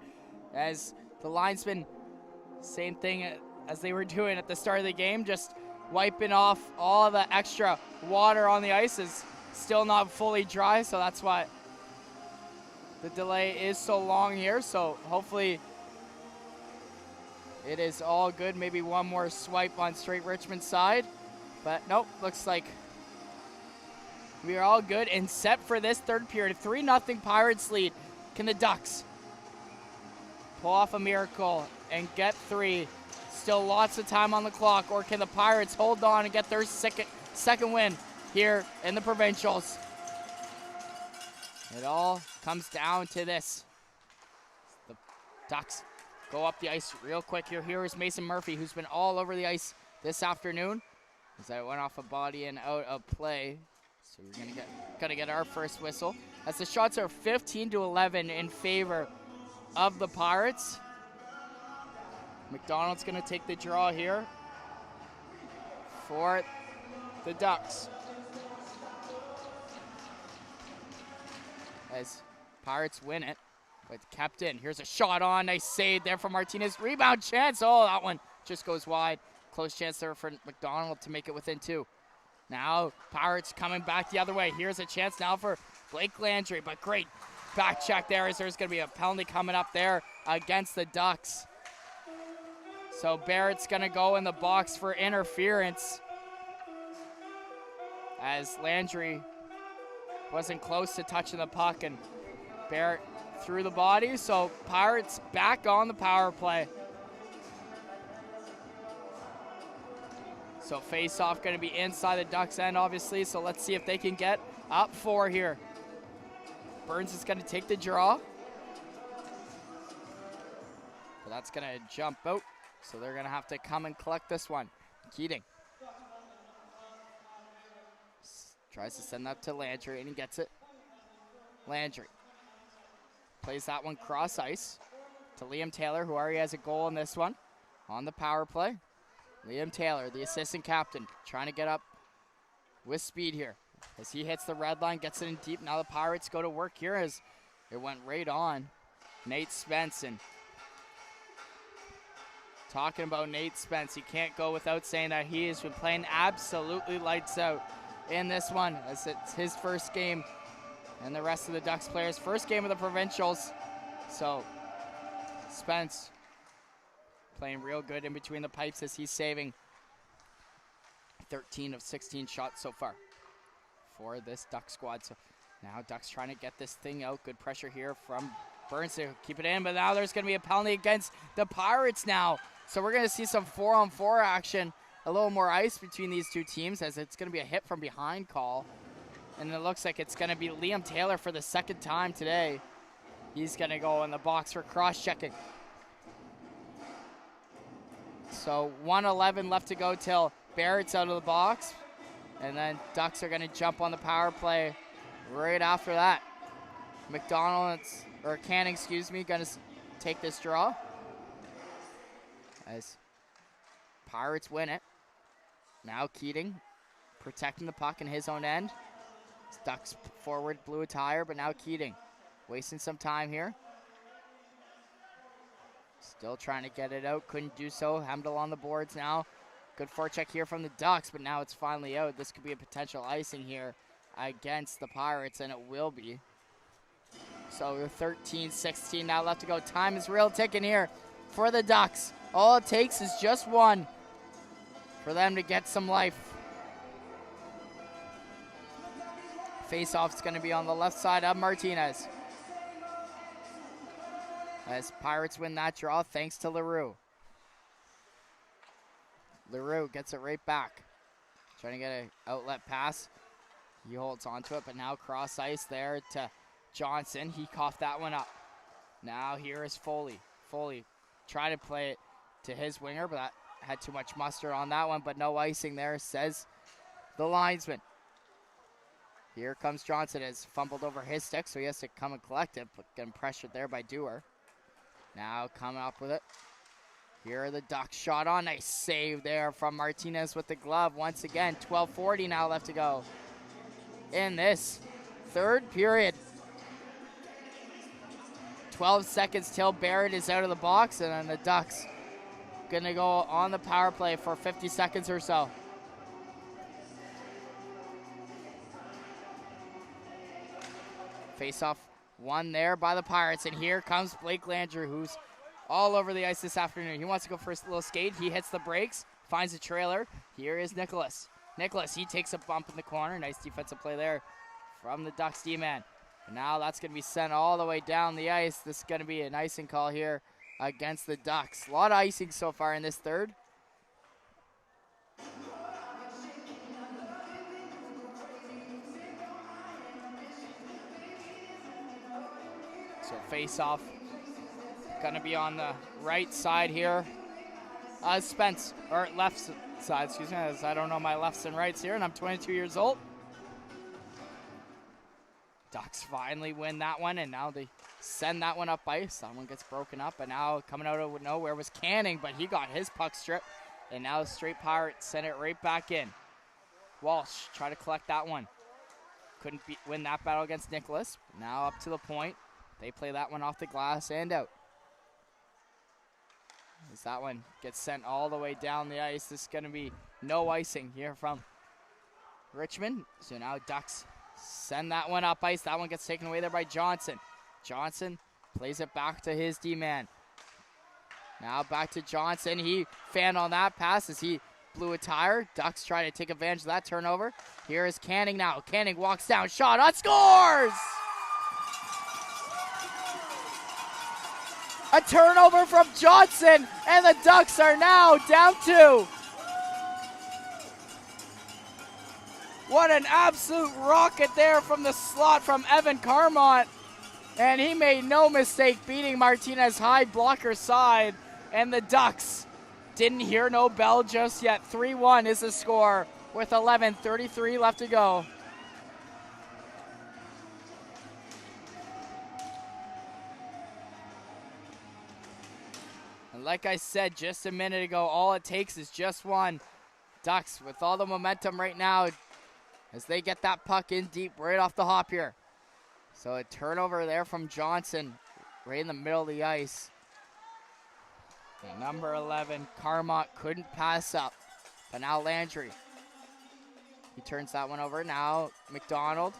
Speaker 1: as the linesmen, same thing as they were doing at the start of the game, just wiping off all the extra water on the ice. Is still not fully dry, so that's why the delay is so long here. So hopefully it is all good. Maybe one more swipe on Strait Richmond's side. But nope, looks like we are all good and set for this third period. 3-0 Pirates lead. Can the Ducks pull off a miracle and get 3? Still lots of time on the clock. Or can the Pirates hold on and get their second win here in the provincials? It all comes down to this. The Ducks go up the ice real quick here. Here is Mason Murphy, who's been all over the ice this afternoon, as I went off a body and out of play. So we're gonna get our first whistle, as the shots are 15-11 in favor of the Pirates. McDonald's gonna take the draw here for the Ducks, as Pirates win it, but kept in. Here's a shot on. Nice save there from Martinez. Rebound chance. Oh, that one just goes wide. Close chance there for McDonald to make it within 2. Now Pirates coming back the other way. Here's a chance now for Blake Landry, but great back check there, as there's going to be a penalty coming up there against the Ducks. So Barrett's going to go in the box for interference, as Landry wasn't close to touching the puck, and Barrett through the body. So Pirates back on the power play. So face-off going to be inside the Ducks end, obviously. So let's see if they can get up 4 here. Burns is going to take the draw, but that's going to jump out. So they're going to have to come and collect this one. Keating tries to send that to Landry, and he gets it. Landry plays that one cross ice to Liam Taylor, who already has a goal in this one on the power play. Liam Taylor, the assistant captain, trying to get up with speed here as he hits the red line, gets it in deep. Now the Pirates go to work here, as it went right on Nate Spence. And talking about Nate Spence, you can't go without saying that he has been playing absolutely lights out in this one, as it's his first game and the rest of the Ducks players' first game of the provincials. So Spence playing real good in between the pipes, as he's saving 13 of 16 shots so far for this Duck squad. So now Ducks trying to get this thing out. Good pressure here from Burns to keep it in, but now there's going to be a penalty against the Pirates now. So we're going to see some 4-on-4 action, a little more ice between these two teams, as it's going to be a hit from behind call. And it looks like it's going to be Liam Taylor for the second time today. He's going to go in the box for cross-checking. So 1:11 left to go till Barrett's out of the box. And then Ducks are going to jump on the power play right after that. Canning, going to take this draw, as Pirates win it. Now Keating protecting the puck in his own end. Ducks forward blew a tire, but now Keating wasting some time here. Still trying to get it out, couldn't do so. Hemdall on the boards now. Good forecheck here from the Ducks, but now it's finally out. This could be a potential icing here against the Pirates, and it will be. So 13-16 now left to go. Time is real ticking here for the Ducks. All it takes is just one for them to get some life. Face-off's going to be on the left side of Martinez, as Pirates win that draw thanks to LaRue. LaRue gets it right back. Trying to get an outlet pass. He holds onto it, but now cross ice there to Johnson. He coughed that one up. Now here is Foley. Foley tried to play it to his winger, but that had too much mustard on that one, but no icing there, says the linesman. Here comes Johnson, has fumbled over his stick, so he has to come and collect it, but getting pressured there by Dewar. Now coming up with it. Here are the Ducks. Shot on. Nice save there from Martinez with the glove. Once again, 12:40 now left to go in this third period. 12 seconds till Barrett is out of the box, and then the Ducks going to go on the power play for 50 seconds or so. Face-off won there by the Pirates, and here comes Blake Landry, who's all over the ice this afternoon. He wants to go for a little skate. He hits the brakes, finds a trailer. Here is Nicholas. Nicholas, he takes a bump in the corner. Nice defensive play there from the Ducks D-man. Now that's going to be sent all the way down the ice. This is going to be an icing call here against the Ducks. A lot of icing so far in this third. So face-off going to be on the right side here. Spence, or left side, excuse me, as I don't know my lefts and rights here, and I'm 22 years old. Ducks finally win that one, and now they send that one up ice. That one gets broken up, and now coming out of nowhere was Canning, but he got his puck stripped, and now the Strait Pirates send it right back in. Walsh try to collect that one. Couldn't win that battle against Nicholas. Now up to the point. They play that one off the glass and out. As that one gets sent all the way down the ice, this is going to be no icing here from Richmond. So now Ducks send that one up ice. That one gets taken away there by Johnson. Johnson plays it back to his D-man. Now back to Johnson. He fanned on that pass as he blew a tire. Ducks try to take advantage of that turnover. Here is Canning now. Canning walks down, shot on, scores! A turnover from Johnson, and the Ducks are now down 2. What an absolute rocket there from the slot from Evan Carmont. And he made no mistake beating Martinez high blocker side. And the Ducks didn't hear no bell just yet. 3-1 is the score with 11:33 left to go. And like I said just a minute ago, all it takes is just one. Ducks with all the momentum right now as they get that puck in deep right off the hop here. So a turnover there from Johnson right in the middle of the ice. And number 11, Carmont couldn't pass up. But now Landry. He turns that one over. Now McDonald.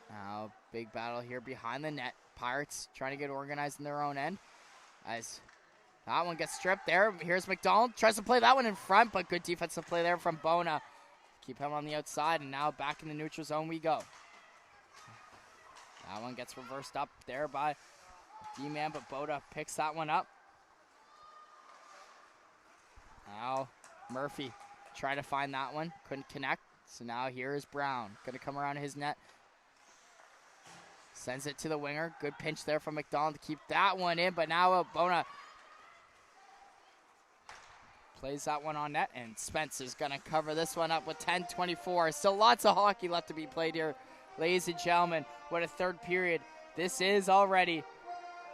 Speaker 1: Now big battle here behind the net. Pirates trying to get organized in their own end. As that one gets stripped there. Here's McDonald. Tries to play that one in front, but good defensive play there from Bona. Keep him on the outside, and now back in the neutral zone we go. That one gets reversed up there by D-man, but Boda picks that one up. Now Murphy trying to find that one. Couldn't connect. So now here is Brown. Going to come around his net. Sends it to the winger. Good pinch there from McDonald to keep that one in, but now Bona plays that one on net, and Spence is going to cover this one up with 10:24. Still lots of hockey left to be played here, ladies and gentlemen. What a third period this is already.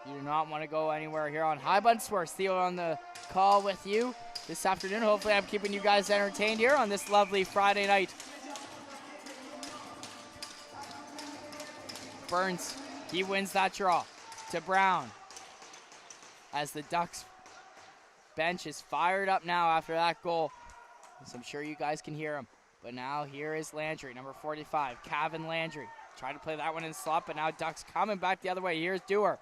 Speaker 1: You do not want to go anywhere here on High Bun Sports. Theo on the call with you this afternoon. Hopefully I'm keeping you guys entertained here on this lovely Friday night. Burns, he wins that draw to Brown. As the Ducks bench is fired up now after that goal. As I'm sure you guys can hear him. But now here is Landry, number 45, Kevin Landry. Trying to play that one in slot, but now Ducks coming back the other way. Here's Dewar.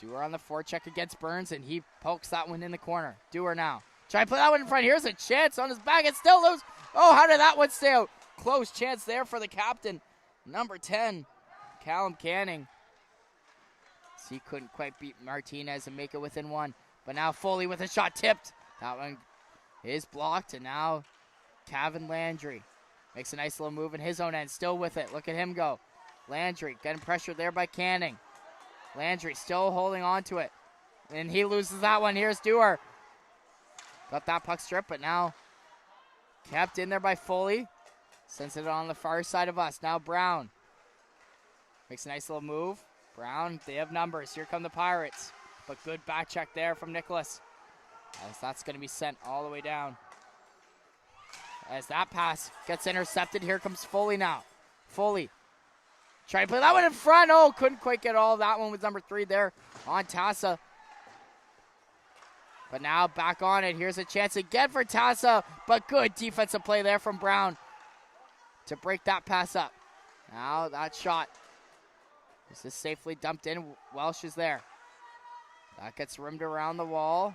Speaker 1: Dewar on the forecheck against Burns, and he pokes that one in the corner. Dewar now. Try to play that one in front. Here's a chance on his back. It's still loose. Oh, how did that one stay out? Close chance there for the captain. Number 10, Callum Canning. He couldn't quite beat Martinez and make it within one. But now Foley with a shot tipped. That one is blocked, and now Kevin Landry makes a nice little move in his own end. Still with it. Look at him go. Landry getting pressured there by Canning. Landry still holding on to it. And he loses that one. Here's Dewar. Got that puck stripped, but now kept in there by Foley. Sends it on the far side of us. Now Brown makes a nice little move. Brown, they have numbers. Here come the Pirates. But good back check there from Nicholas. As that's going to be sent all the way down. As that pass gets intercepted, here comes Foley now. Foley trying to play that one in front. Oh, couldn't quite get all of that one with number 3 there on Tassa. But now back on it. Here's a chance again for Tassa. But good defensive play there from Brown to break that pass up. Now that shot. This is safely dumped in. Welsh is there. That gets rimmed around the wall.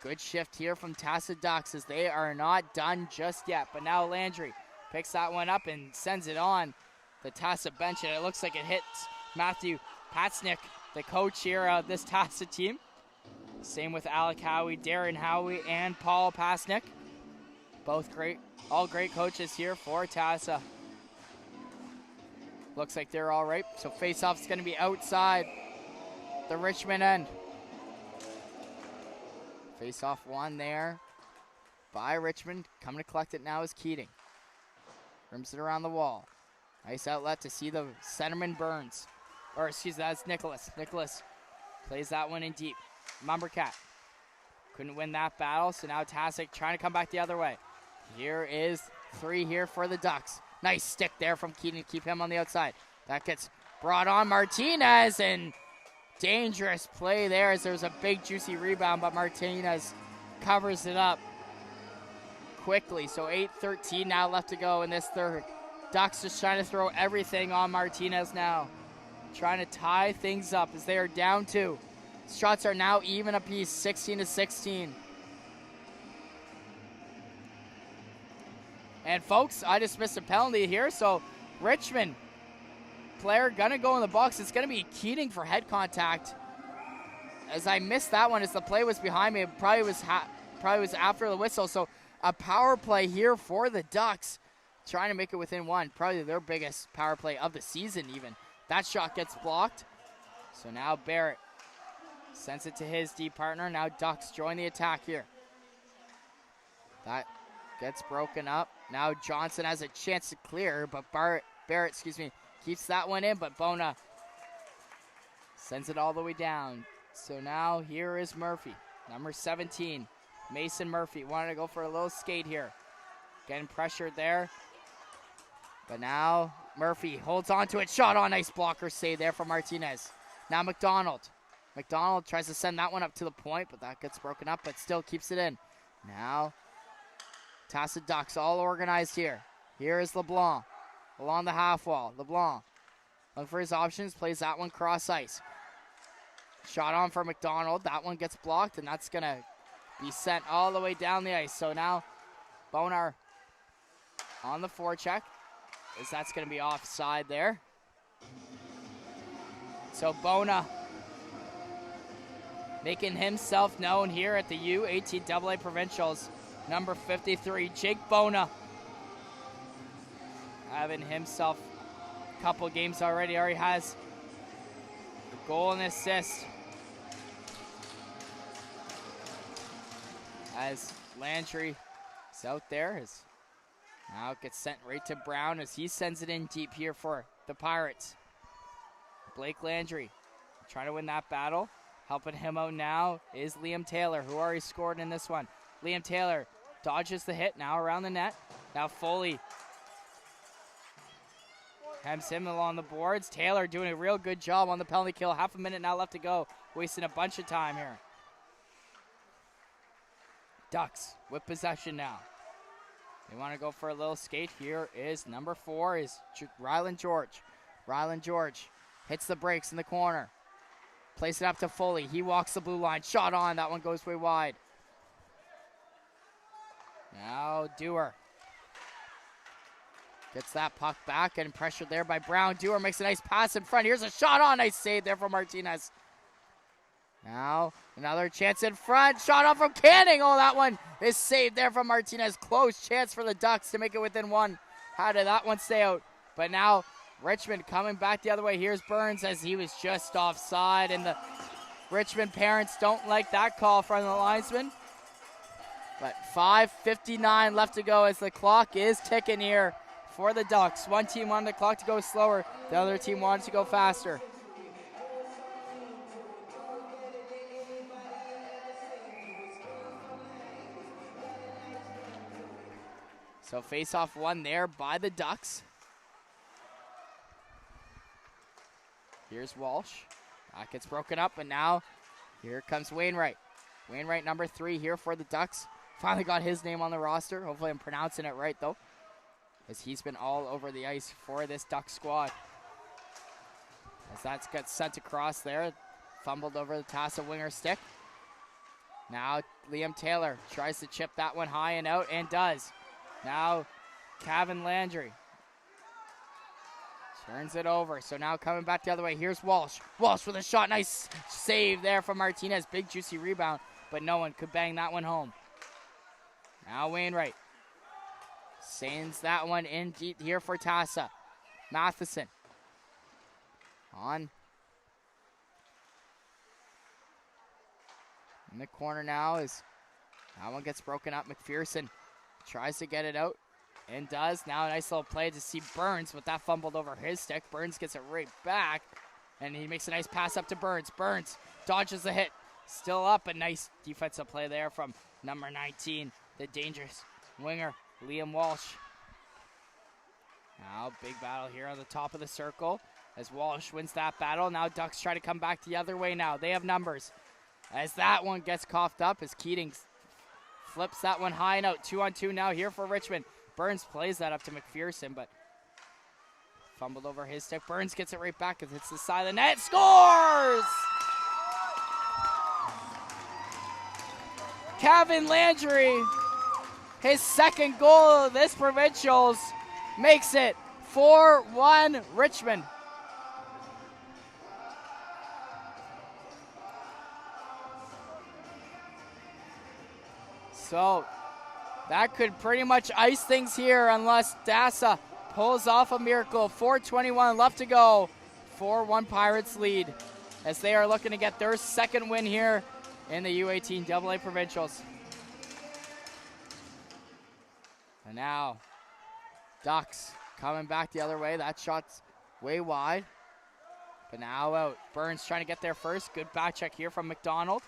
Speaker 1: Good shift here from Tassa Ducks as they are not done just yet. But now Landry picks that one up and sends it on the Tassa bench. And it looks like it hits Matthew Patsnick, the coach here of this Tassa team. Same with Alec Howie, Darren Howie, and Paul Pasnick. Both great, all great coaches here for Tassa. Looks like they're all right. So face-off's going to be outside the Richmond end. Face-off one there by Richmond. Coming to collect it now is Keating. Rims it around the wall. Nice outlet to see the centerman Burns. Or excuse me, that's Nicholas. Nicholas plays that one in deep. Mumbercat couldn't win that battle, so now Tassa trying to come back the other way. Here is 3 here for the Ducks. Nice stick there from Keating to keep him on the outside. That gets brought on Martinez, and dangerous play there as there's a big juicy rebound, but Martinez covers it up quickly. So 8:13 now left to go in this third. Ducks just trying to throw everything on Martinez now. Trying to tie things up as they are down 2. Shots are now even apiece, 16-16. And folks, I just missed a penalty here, so Richmond player gonna go in the box. It's gonna be Keating for head contact. As I missed that one as the play was behind me, it probably was after the whistle. So a power play here for the Ducks, trying to make it within 1. Probably their biggest power play of the season even. That shot gets blocked. So now Barrett sends it to his D partner. Now Ducks join the attack here. That gets broken up. Now Johnson has a chance to clear, but Barrett, keeps that one in, but Bona sends it all the way down. So now here is Murphy, number 17. Mason Murphy wanted to go for a little skate here. Getting pressured there. But now Murphy holds on to it. Shot on. Nice blocker save there from Martinez. Now McDonald. McDonald tries to send that one up to the point, but that gets broken up, but still keeps it in. Now Tassa Ducks all organized here. Here is LeBlanc along the half wall. LeBlanc looking for his options, plays that one cross ice. Shot on for McDonald. That one gets blocked, and that's going to be sent all the way down the ice. So now Bonar on the forecheck, as that's going to be offside there. So Bona making himself known here at the U18 AA Provincials. Number 53, Jake Bona, having himself a couple games already. Already has a goal and assist. As Landry is out there, now it gets sent right to Brown as he sends it in deep here for the Pirates. Blake Landry trying to win that battle. Helping him out now is Liam Taylor, who already scored in this one. Liam Taylor dodges the hit now around the net. Now Foley hems him along the boards. Taylor doing a real good job on the penalty kill. Half a minute now left to go. Wasting a bunch of time here. Ducks with possession now. They want to go for a little skate. Here is number 4 is Ryland George. Ryland George hits the brakes in the corner. Plays it up to Foley. He walks the blue line. Shot on. That one goes way wide. Now Dewar gets that puck back and pressured there by Brown. Dewar makes a nice pass in front. Here's a shot on. Nice save there from Martinez. Now another chance in front. Shot on from Canning. Oh, that one is saved there from Martinez. Close chance for the Ducks to make it within 1. How did that one stay out? But now Richmond coming back the other way. Here's Burns as he was just offside, and the Richmond parents don't like that call from the linesman. But 5:59 left to go as the clock is ticking here for the Ducks. One team wanted the clock to go slower. The other team wanted to go faster. So face-off won there by the Ducks. Here's Walsh. That gets broken up, and now here comes Wainwright. Wainwright, number 3 here for the Ducks. Finally got his name on the roster. Hopefully I'm pronouncing it right, though, as he's been all over the ice for this Duck squad. As that gets sent across there. Fumbled over the Tassa winger stick. Now Liam Taylor tries to chip that one high and out, and does. Now Kevin Landry turns it over. So now coming back the other way. Here's Walsh. Walsh with a shot. Nice save there from Martinez. Big juicy rebound, but no one could bang that one home. Now Wainwright sends that one in deep here for Tassa. Matheson on in the corner now, as that one gets broken up. McPherson tries to get it out and does. Now a nice little play to see Burns, but that fumbled over his stick. Burns gets it right back, and he makes a nice pass up to Burns. Burns dodges the hit. Still up, a nice defensive play there from number 19, the dangerous winger, Liam Walsh. Now big battle here on the top of the circle as Walsh wins that battle. Now Ducks try to come back the other way now. They have numbers. As that one gets coughed up, as Keating flips that one high and out. 2-on-2 now here for Richmond. Burns plays that up to McPherson, but fumbled over his stick. Burns gets it right back as it's the side of the net. Scores! Kevin Landry, his second goal of this Provincials, makes it 4-1 Richmond. So that could pretty much ice things here unless Tassa pulls off a miracle. 4:21 left to go. 4-1 Pirates lead as they are looking to get their second win here in the U18 AA Provincials. And now Ducks coming back the other way. That shot's way wide, but now out. Burns trying to get there first. Good back check here from McDonald.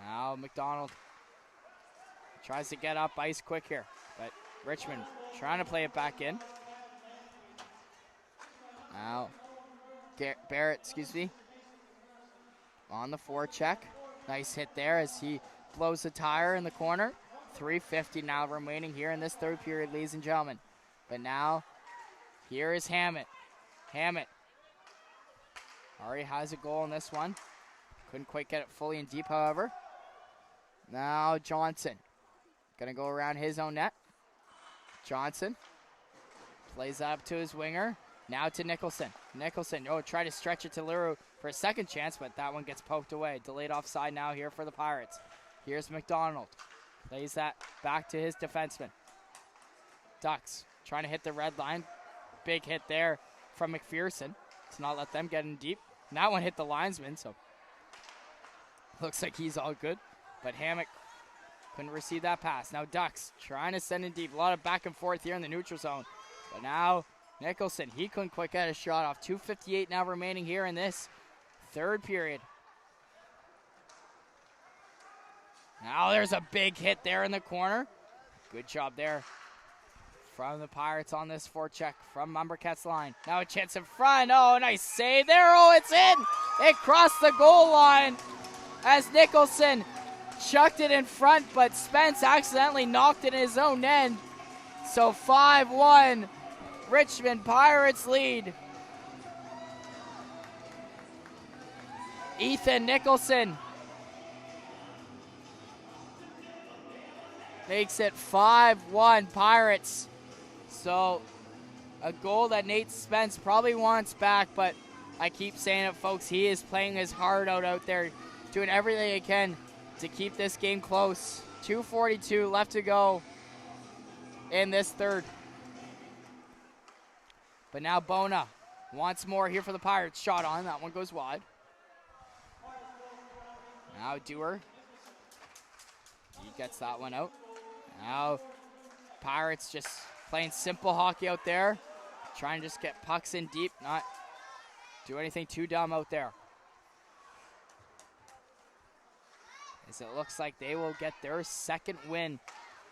Speaker 1: Now McDonald tries to get up ice quick here, but Richmond trying to play it back in. Now Barrett, on the forecheck. Nice hit there as he blows the tire in the corner. 3:50 now remaining here in this third period, ladies and gentlemen. But now, here is Hammett. Hammett already has a goal in this one. Couldn't quite get it fully and deep, however. Now Johnson. Gonna go around his own net. Johnson plays up to his winger. Now to Nicholson. Nicholson, try to stretch it to Leroux for a second chance, but that one gets poked away. Delayed offside now here for the Pirates. Here's McDonald. Plays that back to his defenseman. Ducks trying to hit the red line. Big hit there from McPherson to not let them get in deep. And that one hit the linesman, so looks like he's all good. But Hammock couldn't receive that pass. Now Ducks trying to send in deep. A lot of back and forth here in the neutral zone. But now Nicholson, he couldn't quite get a shot off. 2:58 now remaining here in this third period. Now there's a big hit there in the corner. Good job there from the Pirates on this forecheck from Mumbercats line. Now a chance in front. Oh, nice save there. Oh, it's in. It crossed the goal line as Nicholson chucked it in front, but Spence accidentally knocked it in his own end. So 5-1, Richmond Pirates lead. Ethan Nicholson makes it 5-1 Pirates. So a goal that Nate Spence probably wants back, but I keep saying it, folks, he is playing his heart out there, doing everything he can to keep this game close. 2:42 left to go in this third. But now Bona wants more here for the Pirates. Shot on, that one goes wide. Now Dewar, he gets that one out. Now Pirates just playing simple hockey out there, trying to just get pucks in deep, not do anything too dumb out there. As it looks like they will get their second win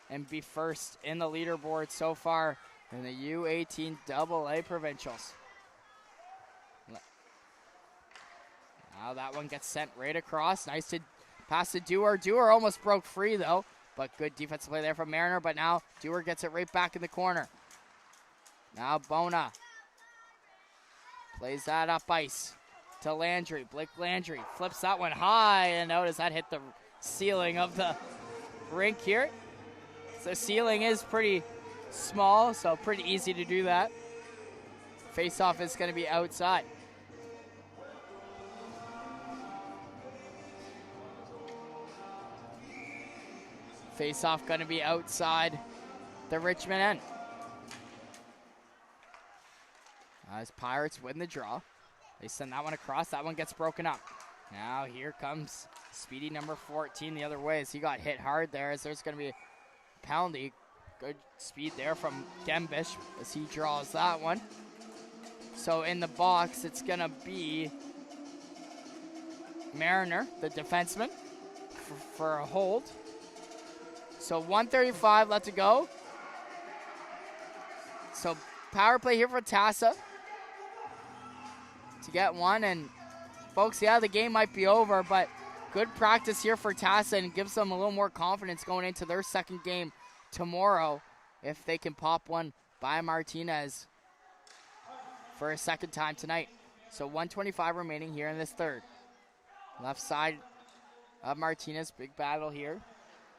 Speaker 1: and be first in the leaderboard so far in the U18 AA Provincials. Now that one gets sent right across. Nice to pass to Dewar. Dewar almost broke free though, but good defensive play there from Mariner, but now Dewar gets it right back in the corner. Now Bona plays that up ice to Landry. Blake Landry flips that one high, and notice that hit the ceiling of the rink here. So the ceiling is pretty small, so pretty easy to do that. Face-off is going to be outside. Face-off going to be outside the Richmond end. As Pirates win the draw. They send that one across. That one gets broken up. Now here comes speedy number 14 the other way as he got hit hard there, as there's going to be a penalty. Good speed there from Gembish as he draws that one. So in the box, it's going to be Mariner, the defenseman, for a hold. So 1:35 left to go. So power play here for Tassa to get one. And folks, yeah, the game might be over, but good practice here for Tassa and gives them a little more confidence going into their second game tomorrow if they can pop one by Martinez for a second time tonight. So 1:25 remaining here in this third. Left side of Martinez, big battle here.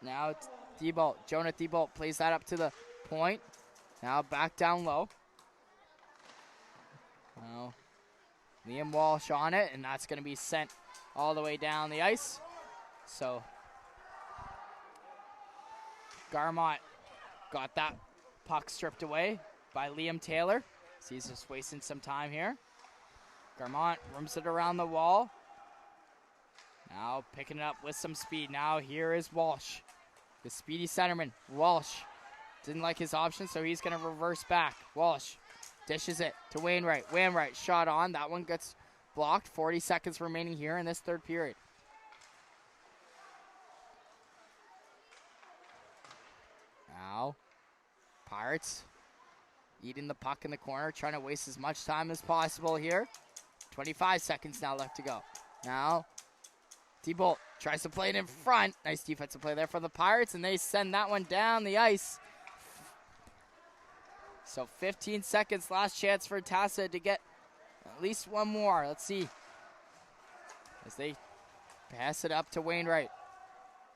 Speaker 1: Now it's Thibault. Jonah Thibault plays that up to the point. Now back down low. Now Liam Walsh on it, and that's going to be sent all the way down the ice. So Garmont got that puck stripped away by Liam Taylor. So he's just wasting some time here. Garmont rooms it around the wall. Now picking it up with some speed. Now here is Walsh, the speedy centerman. Walsh didn't like his option, so he's going to reverse back. Walsh dishes it to Wainwright. Wainwright shot on. That one gets blocked. 40 seconds remaining here in this third period. Now Pirates eating the puck in the corner, trying to waste as much time as possible here. 25 seconds now left to go. Now Thibault tries to play it in front. Nice defensive play there for the Pirates, and they send that one down the ice. So 15 seconds, last chance for Tassa to get at least one more. Let's see. As they pass it up to Wainwright.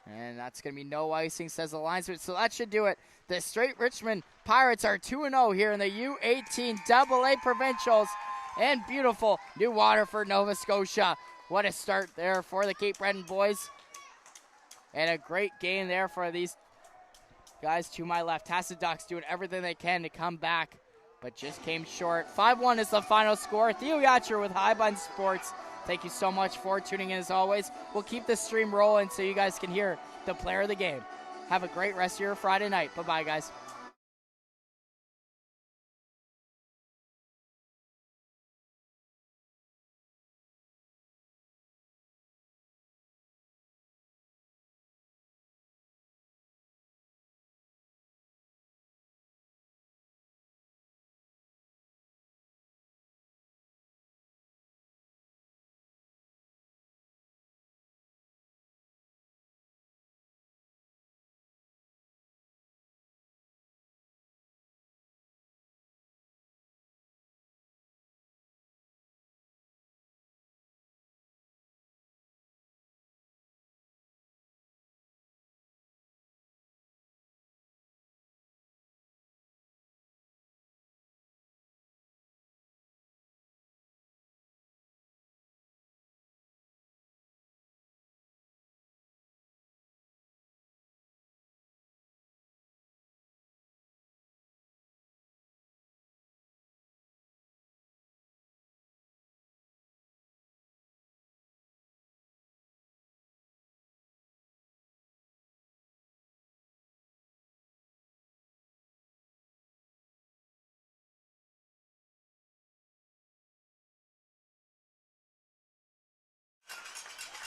Speaker 1: And that's going to be no icing, says the linesman. So that should do it. The Strait Richmond Pirates are 2-0 here in the U18 AA Provincials. And beautiful New Waterford, Nova Scotia. What a start there for the Cape Breton boys. And a great game there for these guys to my left. Tassa Ducks doing everything they can to come back, but just came short. 5-1 is the final score. Theo Yatcher with Highbun Sports. Thank you so much for tuning in as always. We'll keep the stream rolling so you guys can hear the player of the game. Have a great rest of your Friday night. Bye-bye, guys.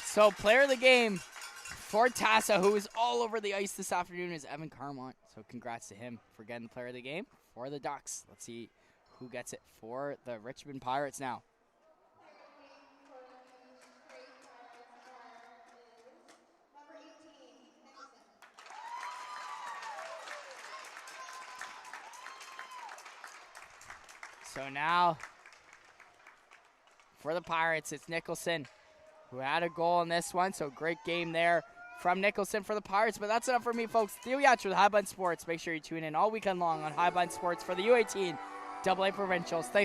Speaker 1: So player of the game for Tassa, who is all over the ice this afternoon, is Evan Carmont. So congrats to him for getting the player of the game for the Ducks. Let's see who gets it for the Richmond Pirates now. So now, for the Pirates, it's Nicholson, who had a goal in this one. So great game there from Nicholson for the Pirates. But that's enough for me, folks. Theo Yatcher with Highline Sports. Make sure you tune in all weekend long on Highline Sports for the U18 AA Provincials. Thanks.